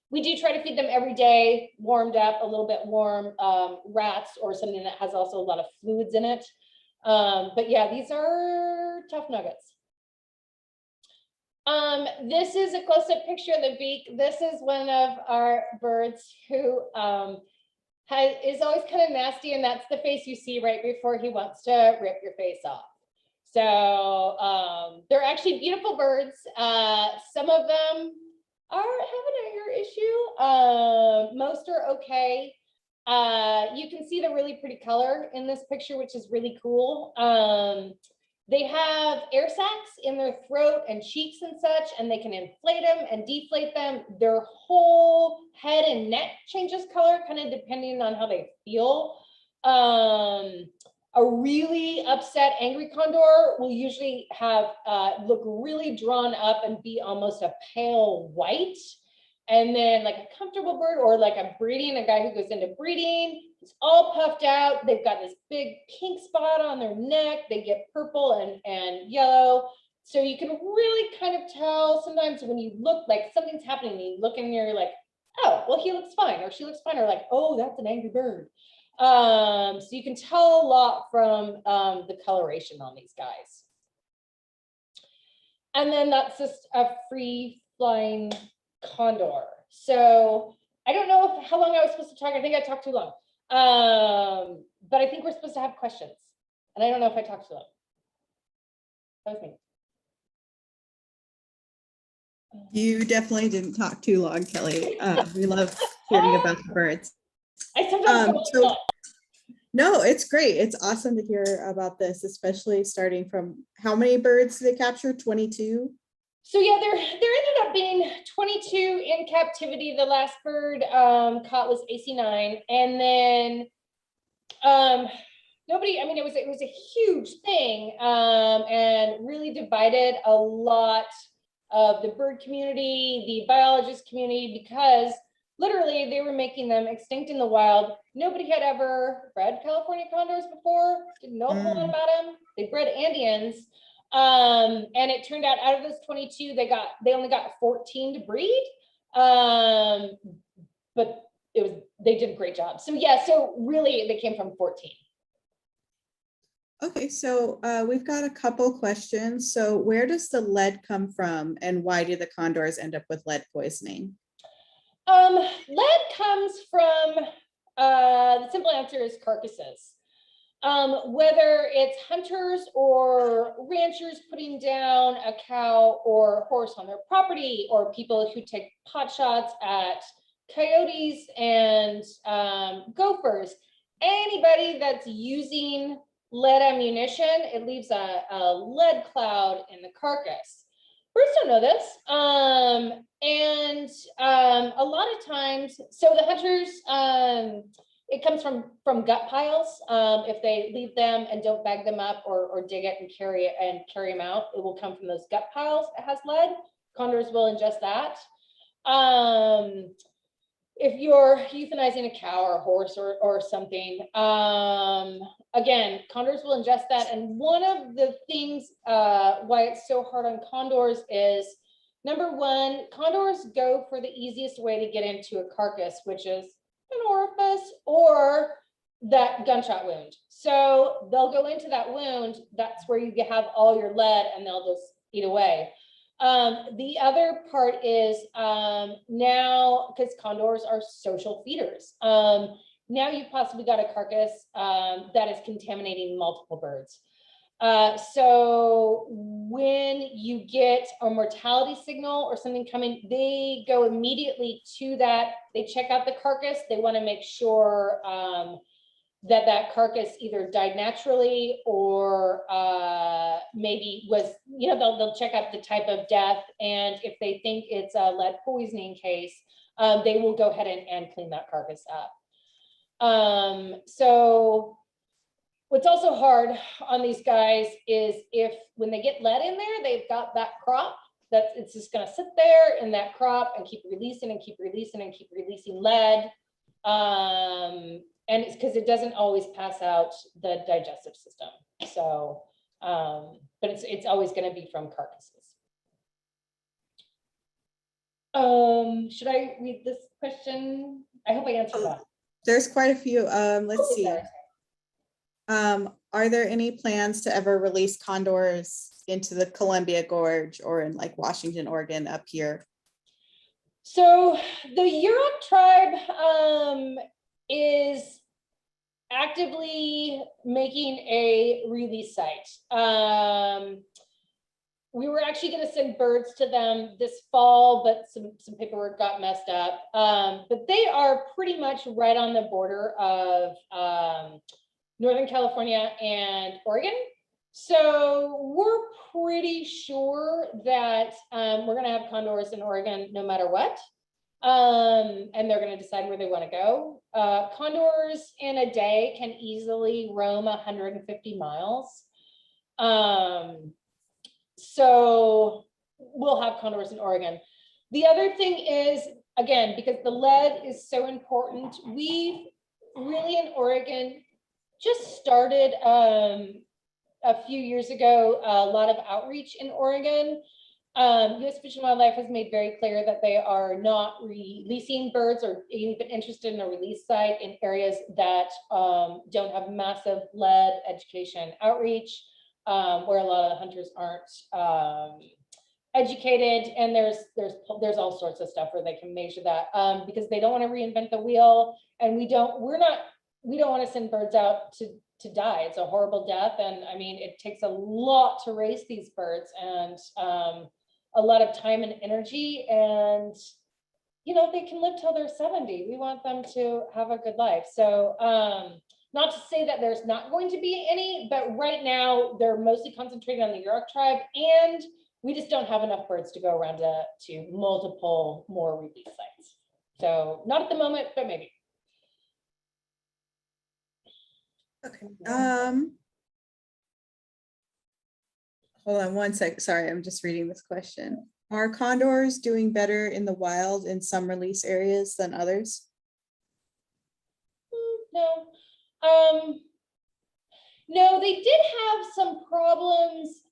We do try to feed them every day, warmed up, a little bit warm, rats or something that has also a lot of fluids in it. But yeah, these are tough nuggets. This is a close-up picture of the beak. This is one of our birds who is always kind of nasty, and that's the face you see right before he wants to rip your face off. So they're actually beautiful birds. Some of them are having a hair issue. Most are okay. You can see the really pretty color in this picture, which is really cool. They have air sacs in their throat and cheeks and such, and they can inflate them and deflate them. Their whole head and neck changes color, kind of depending on how they feel. A really upset, angry condor will usually have look really drawn up and be almost a pale white. And then like a comfortable bird or like a guy who goes into breeding, it's all puffed out. They've got this big pink spot on their neck. They get purple and yellow. So you can really kind of tell sometimes when you look like something's happening, you look and you're like, oh, well, he looks fine, or she looks fine, or like, oh, that's an angry bird. So you can tell a lot from the coloration on these guys. And then that's just a free flying condor. So I don't know how long I was supposed to talk. I think I talked too long. But I think we're supposed to have questions. And I don't know if I talked too long. That was me. You definitely didn't talk too long, Kelly. We love hearing about the birds. I sometimes So, no, it's great. It's awesome to hear about this, especially starting from how many birds did they capture? 22? So yeah, there ended up being 22 in captivity. The last bird caught was AC9, and then nobody. I mean, it was a huge thing, and really divided a lot of the bird community, the biologist community, because literally they were making them extinct in the wild. Nobody had ever bred California condors before. Didn't know a whole lot about them. They bred Andeans. And it turned out of those 22, they only got 14 to breed. But they did a great job. So yeah, so really they came from 14. Okay, so we've got a couple questions. So where does the lead come from, and why do the condors end up with lead poisoning? Lead comes from, the simple answer is carcasses. Whether it's hunters or ranchers putting down a cow or horse on their property, or people who take pot shots at coyotes and gophers, anybody that's using lead ammunition, it leaves a lead cloud in the carcass. Birds don't know this. A lot of times, so the hunters, it comes from gut piles. If they leave them and don't bag them up or dig it and carry them out, it will come from those gut piles that has lead. Condors will ingest that. If you're euthanizing a cow or a horse or something, again, condors will ingest that. And one of the things why it's so hard on condors is, number one, condors go for the easiest way to get into a carcass, which is an orifice or that gunshot wound. So they'll go into that wound. That's where you have all your lead, and they'll just eat away. The other part is now, because condors are social feeders, now you've possibly got a carcass that is contaminating multiple birds. So when you get a mortality signal or something coming, they go immediately to that. They check out the carcass. They want to make sure that carcass either died naturally or maybe was, they'll check out the type of death. And if they think it's a lead poisoning case, they will go ahead and clean that carcass up. So what's also hard on these guys is when they get lead in there, they've got that crop it's just going to sit there in that crop and keep releasing and keep releasing and keep releasing lead. And it's because it doesn't always pass out the digestive system. So, but it's always going to be from carcasses. Should I read this question? I hope I answered that. There's quite a few. Let's see. Sorry. Are there any plans to ever release condors into the Columbia Gorge or in like Washington, Oregon up here? So the Yurok tribe is actively making a release site. We were actually going to send birds to them this fall, but some paperwork got messed up. But they are pretty much right on the border of Northern California and Oregon. So we're pretty sure that we're going to have condors in Oregon no matter what. And they're going to decide where they want to go. Condors in a day can easily roam 150 miles. So we'll have condors in Oregon. The other thing is, again, because the lead is so important, we really in Oregon just started a few years ago, a lot of outreach in Oregon. U.S. Fish and Wildlife has made very clear that they are not releasing birds or even interested in a release site in areas that don't have massive lead education outreach, where a lot of the hunters aren't educated, and there's all sorts of stuff where they can measure that because they don't want to reinvent the wheel, and we don't want to send birds out to die. It's a horrible death, and I mean it takes a lot to raise these birds, and a lot of time and energy, and you know, they can live till they're 70. We want them to have a good life. So not to say that there's not going to be any, but right now they're mostly concentrated on the Yurok tribe, and we just don't have enough birds to go around to multiple more release sites. So not at the moment, but maybe. Okay. Hold on one sec. Sorry, I'm just reading this question. Are condors doing better in the wild in some release areas than others? No. No, they did have some problems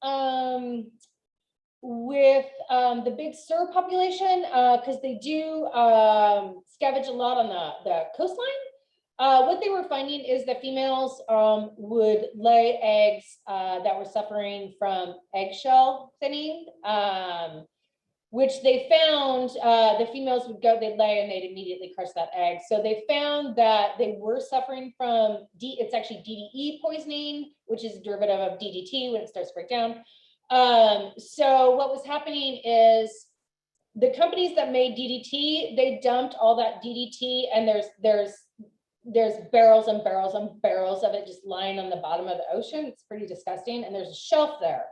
with the big sir population because they do scavenge a lot on the coastline. What they were finding is that females would lay eggs that were suffering from eggshell thinning, which they found the females would go, they'd lay and they'd immediately crush that egg. So they found that they were suffering from, it's actually DDE poisoning, which is a derivative of DDT when it starts to break down. So what was happening is the companies that made DDT, they dumped all that DDT, and there's barrels and barrels and barrels of it just lying on the bottom of the ocean. It's pretty disgusting. And there's a shelf there.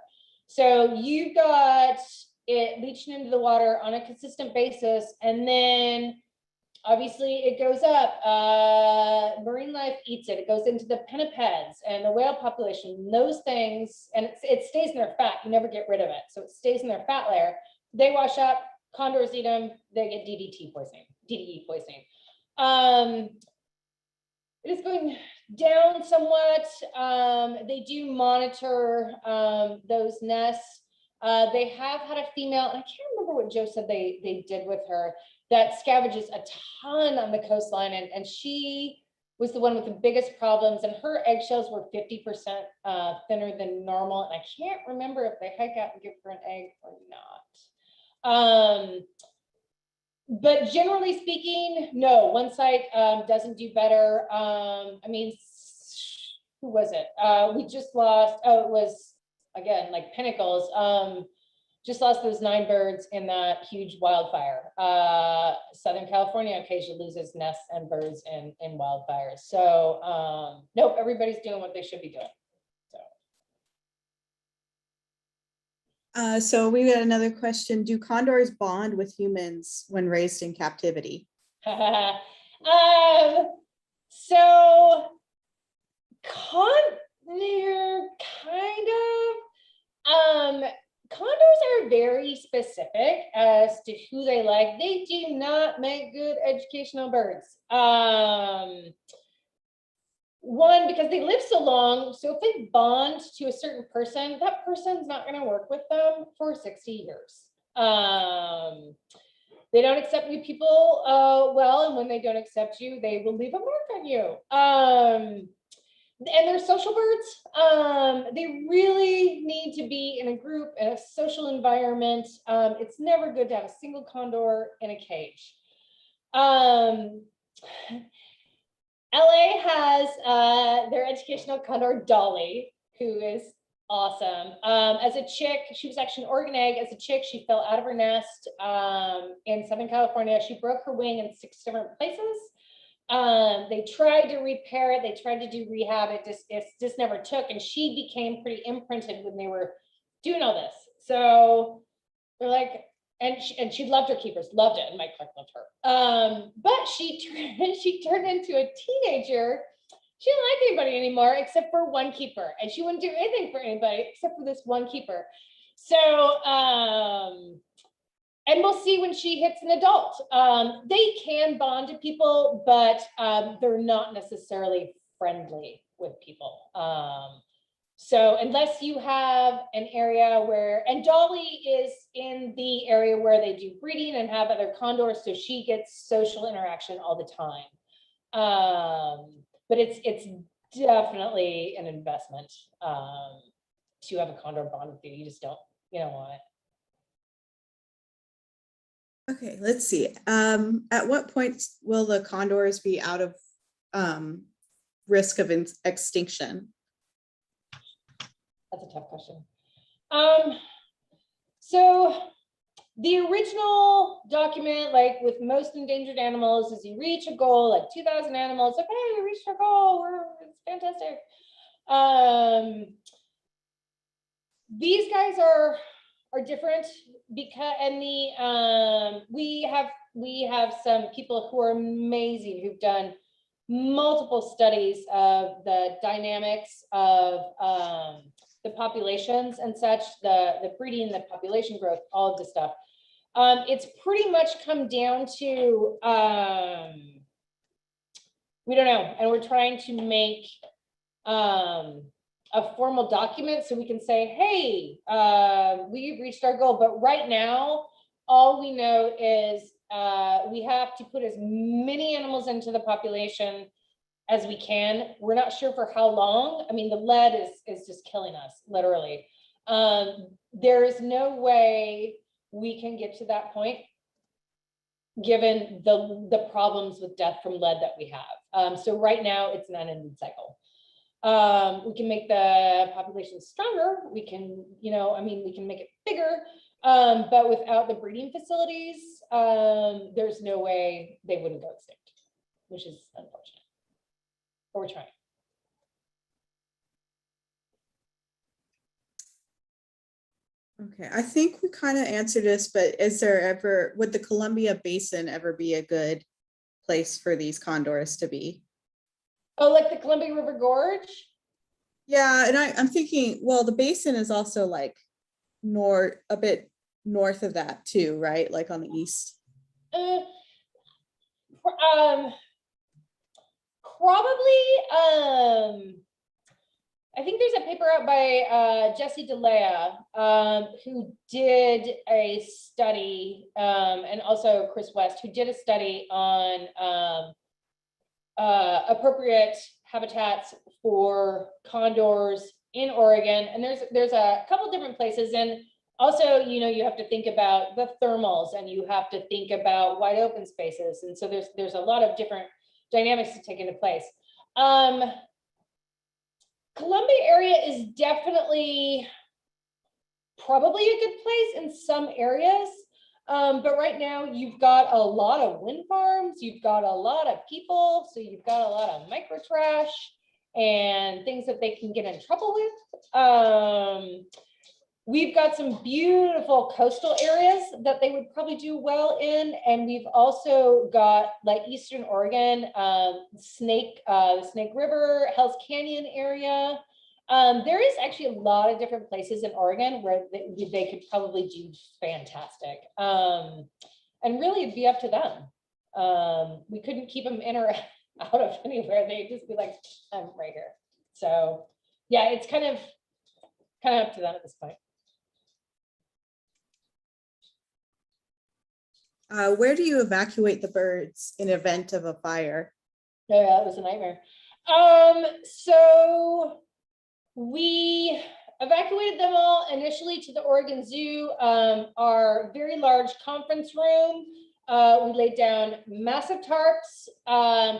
So you've got it leaching into the water on a consistent basis. And then obviously it goes up. Marine life eats it. It goes into the pinnipeds and the whale population, those things, and it stays in their fat. You never get rid of it. So it stays in their fat layer. They wash up, condors eat them, they get DDT poisoning, DDE poisoning. It is going down somewhat. They do monitor those nests. They have had a female, and I can't remember what Joe said they did with her, that scavenges a ton on the coastline, and she was the one with the biggest problems, and her eggshells were 50% thinner than normal, and I can't remember if they hike out and give her an egg or not. But generally speaking, no, one site doesn't do better. I mean, who was it? We just lost, it was, again, like Pinnacles, just lost those 9 birds in that huge wildfire. Southern California occasionally loses nests and birds in wildfires. So nope, everybody's doing what they should be doing. So we got another question. Do condors bond with humans when raised in captivity? So they're kind of, condors are very specific as to who they like. They do not make good educational birds. One, because they live so long, so if they bond to a certain person, that person's not going to work with them for 60 years. They don't accept new people well, and when they don't accept you, they will leave a mark on you. and they're social birds. They really need to be in a group, in a social environment. It's never good to have a single condor in a cage. LA has their educational condor, Dolly, who is awesome. As a chick, she was actually an organ egg. As a chick, she fell out of her nest in Southern California. She broke her wing in 6 different places. They tried to repair it. They tried to do rehab. It just never took. And she became pretty imprinted when they were doing all this. So they're like, and she loved her keepers, loved it, and Mike Clark loved her. But she turned into a teenager. She didn't like anybody anymore except for one keeper, and she wouldn't do anything for anybody except for this one keeper. So, and we'll see when she hits an adult. They can bond to people, but they're not necessarily friendly with people. So unless you have an area where, and Dolly is in the area where they do breeding and have other condors, so she gets social interaction all the time. But it's definitely an investment to have a condor bond with you. You just don't want it. Okay, let's see. At what point will the condors be out of risk of extinction? That's a tough question. So the original document, like with most endangered animals, is you reach a goal, like 2,000 animals, okay, you reached our goal, it's fantastic. These guys are different because, and we have some people who are amazing who've done multiple studies of the dynamics of the populations and such, the breeding, the population growth, all of this stuff. It's pretty much come down to we don't know, and we're trying to make a formal document so we can say, hey, we've reached our goal. But right now, all we know is we have to put as many animals into the population as we can. We're not sure for how long. I mean, the lead is just killing us, literally. There is no way we can get to that point given the problems with death from lead that we have. So right now it's an unending cycle. We can make the population stronger. We can, we can make it bigger, but without the breeding facilities, there's no way they wouldn't go extinct, which is unfortunate. But we're trying. Okay, I think we kind of answered this, but would the Columbia Basin ever be a good place for these condors to be? Oh, like the Columbia River Gorge? Yeah, and I'm thinking, well, the basin is also like a bit north of that too, right? Like on the east. Probably. I think there's a paper out by Jesse DeLea, who did a study, and also Chris West, who did a study on appropriate habitats for condors in Oregon. And there's a couple different places. And also, you have to think about the thermals, and you have to think about wide open spaces. And so there's a lot of different dynamics to take into place. Columbia area is definitely probably a good place in some areas. But right now you've got a lot of wind farms, you've got a lot of people, so you've got a lot of micro trash and things that they can get in trouble with. We've got some beautiful coastal areas that they would probably do well in. And we've also got like Eastern Oregon, Snake River, Hell's Canyon area. There is actually a lot of different places in Oregon where they could probably do fantastic. And really it'd be up to them. We couldn't keep them in or out of anywhere. They'd just be like, I'm right here. So yeah, it's kind of up to them at this point. Where do you evacuate the birds in event of a fire? Oh yeah, it was a nightmare. So we evacuated them all initially to the Oregon Zoo, our very large conference room. We laid down massive tarps,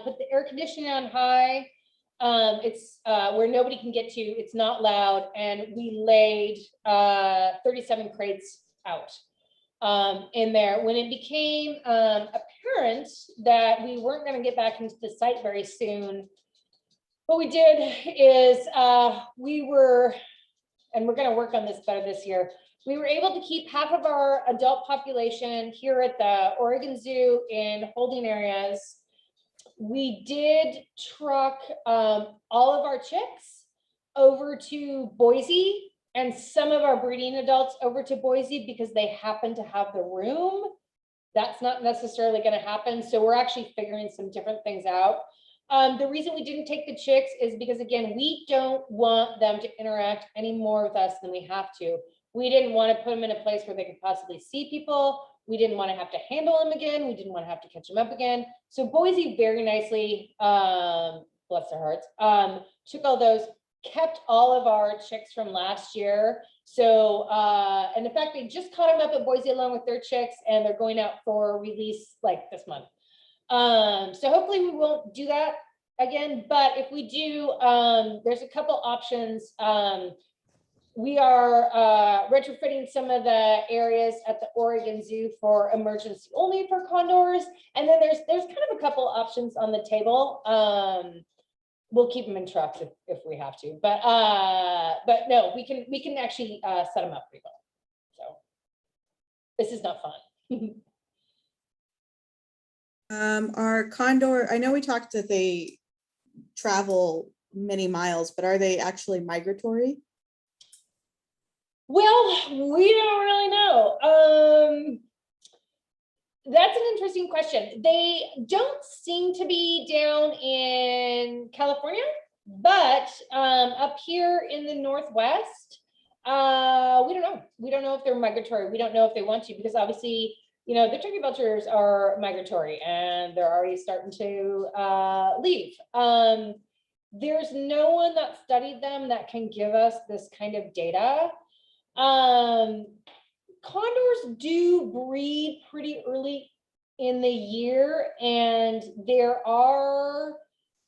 put the air conditioning on high. It's where nobody can get to, it's not loud, and we laid 37 crates out in there. When it became apparent that we weren't going to get back into the site very soon, what we did is we were, and we're going to work on this better this year, we were able to keep half of our adult population here at the Oregon Zoo in holding areas. We did truck all of our chicks over to Boise and some of our breeding adults over to Boise because they happen to have the room. That's not necessarily going to happen. So we're actually figuring some different things out. The reason we didn't take the chicks is because, again, we don't want them to interact any more with us than we have to. We didn't want to put them in a place where they could possibly see people. We didn't want to have to handle them again. We didn't want to have to catch them up again. So Boise very nicely, bless their hearts, took all those, kept all of our chicks from last year. So, and in fact, they just caught them up at Boise along with their chicks, and they're going out for release like this month. So hopefully we won't do that again, but if we do, there's a couple options. We are retrofitting some of the areas at the Oregon Zoo for emergency only for condors. And then there's kind of a couple options on the table. We'll keep them in trucks if we have to, but no, we can actually set them up pretty well. So this is not fun. Our condor, I know we talked that they travel many miles, but are they actually migratory? Well, we don't really know. That's an interesting question. They don't seem to be down in California, but up here in the Northwest, we don't know. We don't know if they're migratory. We don't know if they want to, because obviously, you know, the turkey vultures are migratory and they're already starting to leave. There's no one that studied them that can give us this kind of data. Condors do breed pretty early in the year, and there are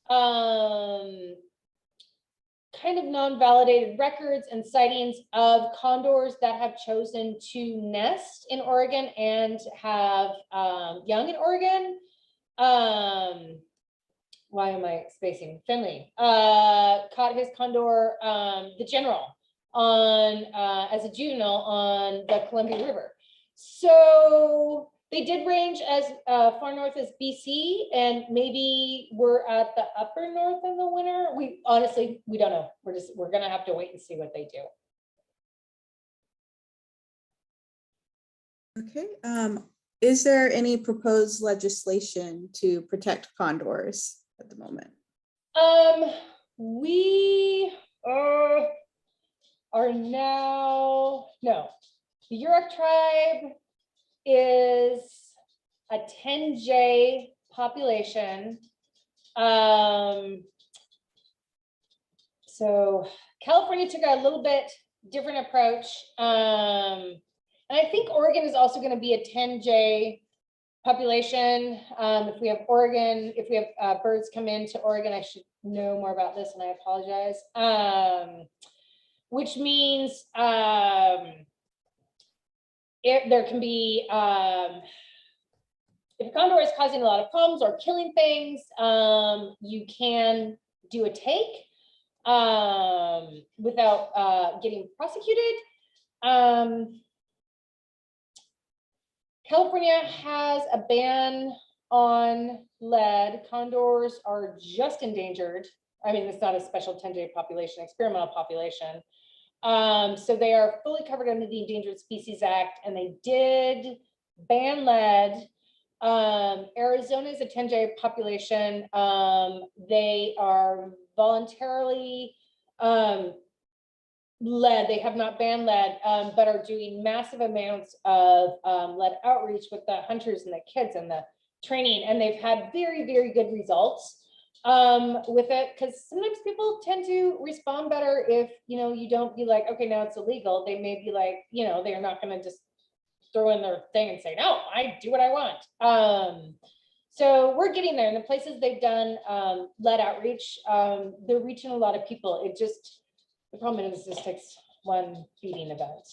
kind of non-validated records and sightings of condors that have chosen to nest in Oregon and have young in Oregon. Why am I spacing? Finley caught his condor, the general, on as a juvenile on the Columbia River. So they did range as far north as BC, and maybe we're at the upper north in the winter. We honestly, we don't know. We're gonna have to wait and see what they do. Okay. Is there any proposed legislation to protect condors at the moment? We are now, no, the Yurok tribe is a 10J population. So California took a little bit different approach. And I think Oregon is also going to be a 10J population. If we have Oregon, if we have birds come into Oregon, I should know more about this, and I apologize. Which means there can be, if a condor is causing a lot of problems or killing things, you can do a take without getting prosecuted. California has a ban on lead. Condors are just endangered. I mean, it's not a special 10J population, experimental population. So they are fully covered under the Endangered Species Act, and they did ban lead. Arizona is a 10J population. They are voluntarily lead. They have not banned lead, but are doing massive amounts of lead outreach with the hunters and the kids and the training, and they've had very, very good results. with it, because sometimes people tend to respond better if, you know, you don't be like, okay, now it's illegal. They may be like, you know, they're not going to just throw in their thing and say, no, I do what I want. So we're getting there. In the places they've done lead outreach, they're reaching a lot of people. The problem is this takes one feeding event.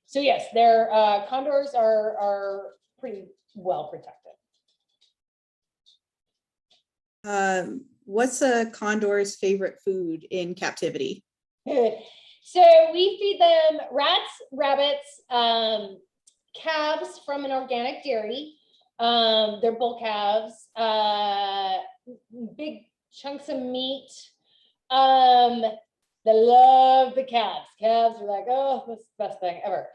So yes, their condors are pretty well protected. What's a condor's favorite food in captivity? So we feed them rats, rabbits, calves from an organic dairy. They're bull calves, big chunks of meat. They love the calves. Calves are like, oh, that's the best thing ever.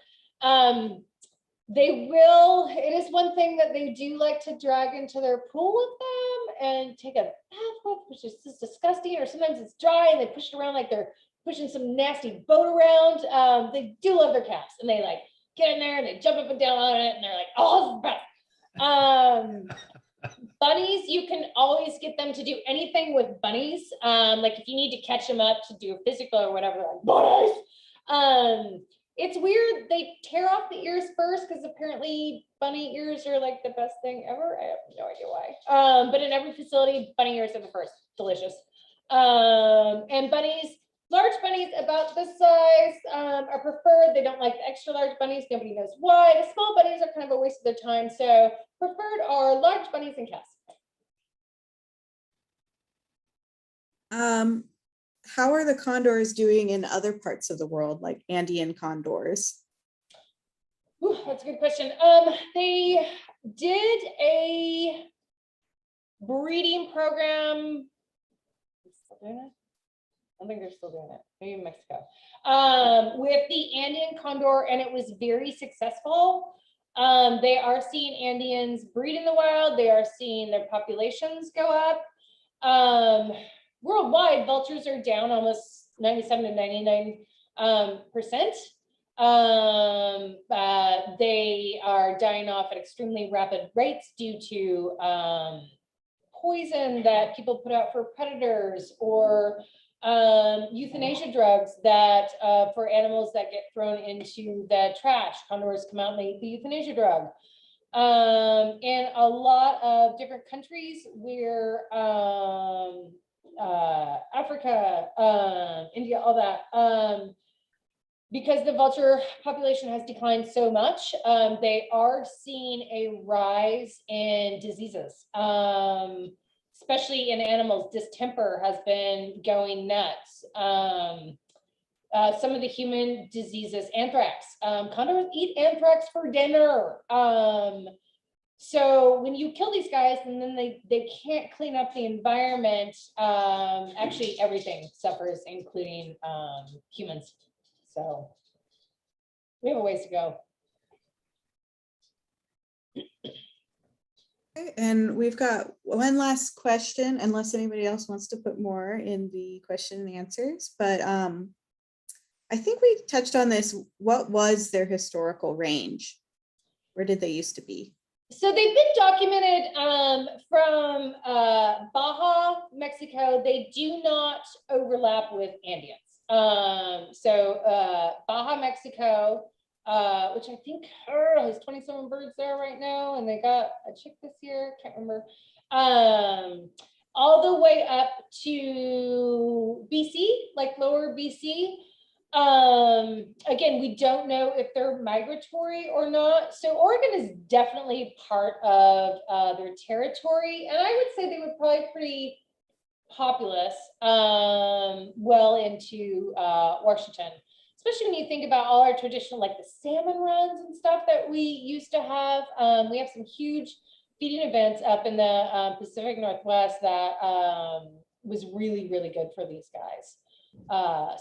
It is one thing that they do like to drag into their pool with them and take a bath with, which is just disgusting. Or sometimes it's dry and they push it around like they're pushing some nasty boat around. They do love their calves, and they like get in there and they jump up and down on it, and they're like, oh, this is the best. Bunnies, you can always get them to do anything with bunnies. Like if you need to catch them up to do a physical or whatever, like bunnies. It's weird. They tear off the ears first because apparently bunny ears are like the best thing ever. I have no idea why. But in every facility, bunny ears are the first. Delicious. And bunnies, large bunnies about this size are preferred. They don't like the extra large bunnies. Nobody knows why. The small bunnies are kind of a waste of their time. So preferred are large bunnies and calves. How are the condors doing in other parts of the world, like Andean condors? Ooh, that's a good question. They did a breeding program. Still doing it? I don't think they're still doing it. Maybe in Mexico. With the Andean condor, and it was very successful. They are seeing Andeans breed in the wild. They are seeing their populations go up. Worldwide, vultures are down almost 97 to 99%. They are dying off at extremely rapid rates due to poison that people put out for predators, or euthanasia drugs that for animals that get thrown into the trash. Condors come out and they eat the euthanasia drug. In a lot of different countries where Africa, India, all that, because the vulture population has declined so much, they are seeing a rise in diseases, especially in animals. Distemper has been going nuts. Some of the human diseases, anthrax. Condors eat anthrax for dinner. So when you kill these guys and then they can't clean up the environment, actually everything suffers, including humans. So we have a ways to go. Okay, and we've got one last question, unless anybody else wants to put more in the question and answers, but I think we touched on this. What was their historical range? Where did they used to be? So they've been documented from Baja, Mexico. They do not overlap with Andeans. Baja, Mexico, which I think there's 27 birds there right now, and they got a chick this year, can't remember. All the way up to BC, like lower BC. Again, we don't know if they're migratory or not. So Oregon is definitely part of their territory. And I would say they were probably pretty populous well into Washington, especially when you think about all our traditional, like the salmon runs and stuff that we used to have. We have some huge feeding events up in the Pacific Northwest that was really, really good for these guys.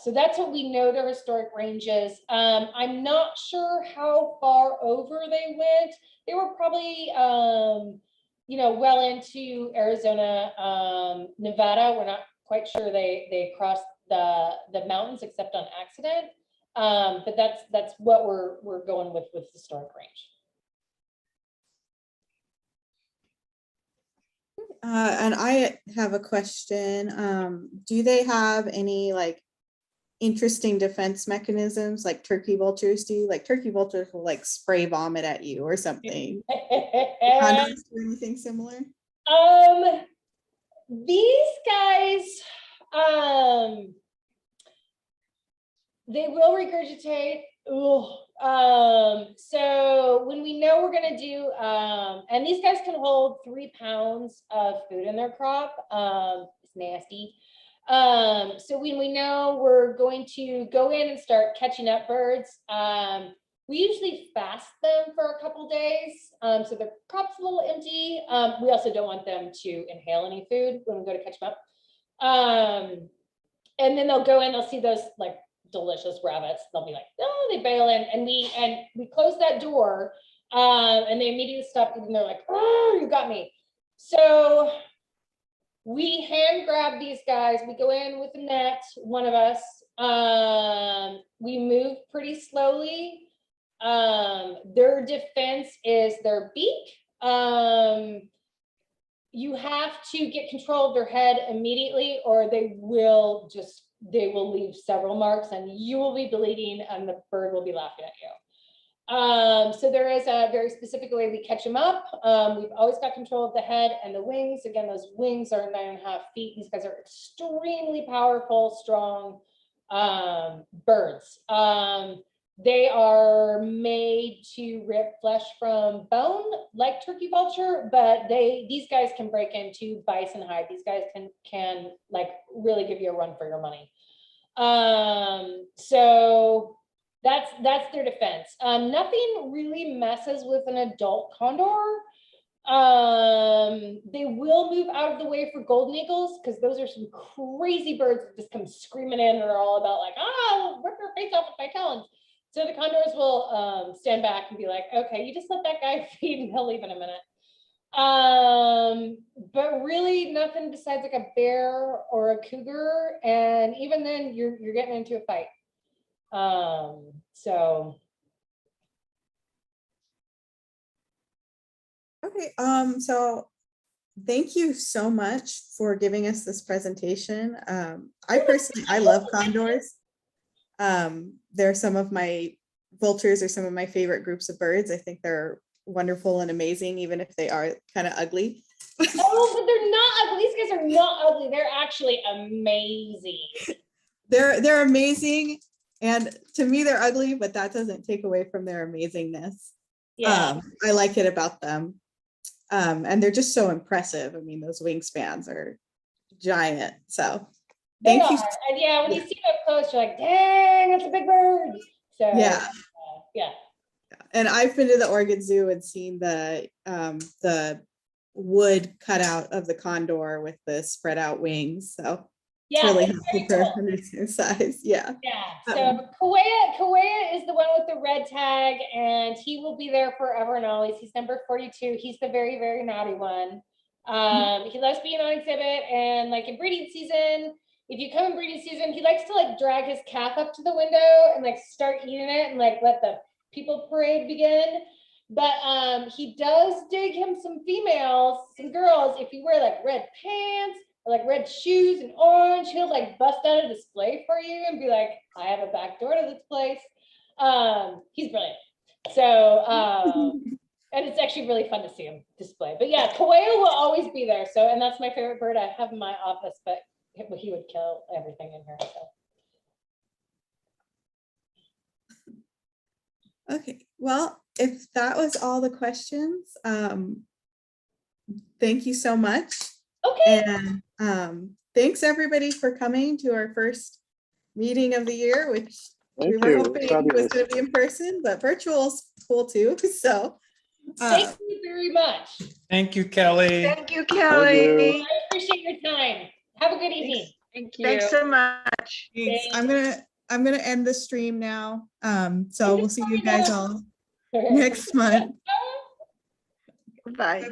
So that's what we know their historic ranges. I'm not sure how far over they went. They were probably, well into Arizona, Nevada. We're not quite sure they crossed the mountains except on accident. But that's what we're going with historic range. And I have a question. Do they have any like interesting defense mechanisms like turkey vultures do? Like turkey vultures will like spray vomit at you or something. Condors do anything similar? These guys, they will regurgitate. Ooh. So when we know we're gonna do, and these guys can hold 3 pounds of food in their crop. It's nasty. So when we know we're going to go in and start catching up birds, we usually fast them for a couple days. So their crop's a little empty. We also don't want them to inhale any food when we go to catch them up. And then they'll go in, they'll see those like delicious rabbits. They'll be like, oh, they bail in, and we close that door, and they immediately stop eating. They're like, oh, you got me. So we hand grab these guys. We go in with a net, one of us. We move pretty slowly. Their defense is their beak. You have to get control of their head immediately, or they will leave several marks, and you will be bleeding, and the bird will be laughing at you. So there is a very specific way we catch them up. We've always got control of the head and the wings. Again, those wings are 9.5 feet. These guys are extremely powerful, strong birds. They are made to rip flesh from bone like turkey vulture, but these guys can break into bison hide. These guys can like really give you a run for your money. So that's their defense. Nothing really messes with an adult condor. They will move out of the way for golden eagles, because those are some crazy birds that just come screaming in and are all about like, I'll rip your face off with my talons. So the condors will stand back and be like, okay, you just let that guy feed and he'll leave in a minute. But really nothing besides like a bear or a cougar. And even then you're getting into a fight. So. Okay, so thank you so much for giving us this presentation. I love condors. They're some of my vultures are some of my favorite groups of birds. I think they're wonderful and amazing, even if they are kind of ugly. Oh, but they're not ugly. These guys are not ugly. They're actually amazing. They're amazing. And to me, they're ugly, but that doesn't take away from their amazingness. Yeah. I like it about them. And they're just so impressive. I mean, those wingspans are giant. So thank you. And yeah, when you see them up close, you're like, dang, that's a big bird. So yeah. Yeah. And I've been to the Oregon Zoo and seen the wood cutout of the condor with the spread out wings. So yeah, it's really it's helpful very to cool. understand size. Yeah. Yeah. So Kauea is the one with the red tag, and he will be there forever and always. He's number 42. He's the very, very naughty one. He loves being on exhibit, and like in breeding season, if you come in breeding season, he likes to like drag his calf up to the window and like start eating it and like let the people parade begin. But he does dig him some females, some girls, if you wear like red pants or like red shoes and orange. He'll like bust out a display for you and be like, I have a back door to this place. He's brilliant. So and it's actually really fun to see him display. But yeah, Kauea will always be there. So, and that's my favorite bird I have in my office, but he would kill everything in here. So. Okay, well, if that was all the questions, thank you so much. Okay. And thanks everybody for coming to our first meeting of the year, which we were hoping was going to be in person, but virtual is cool too. So thank you very much. Thank you, Kelly. Thank you, Kelly. I appreciate your time. Have a good evening. Thank you. Thanks so much. Thanks. I'm gonna end the stream now. So we'll see you guys all next month. Bye. Bye-bye.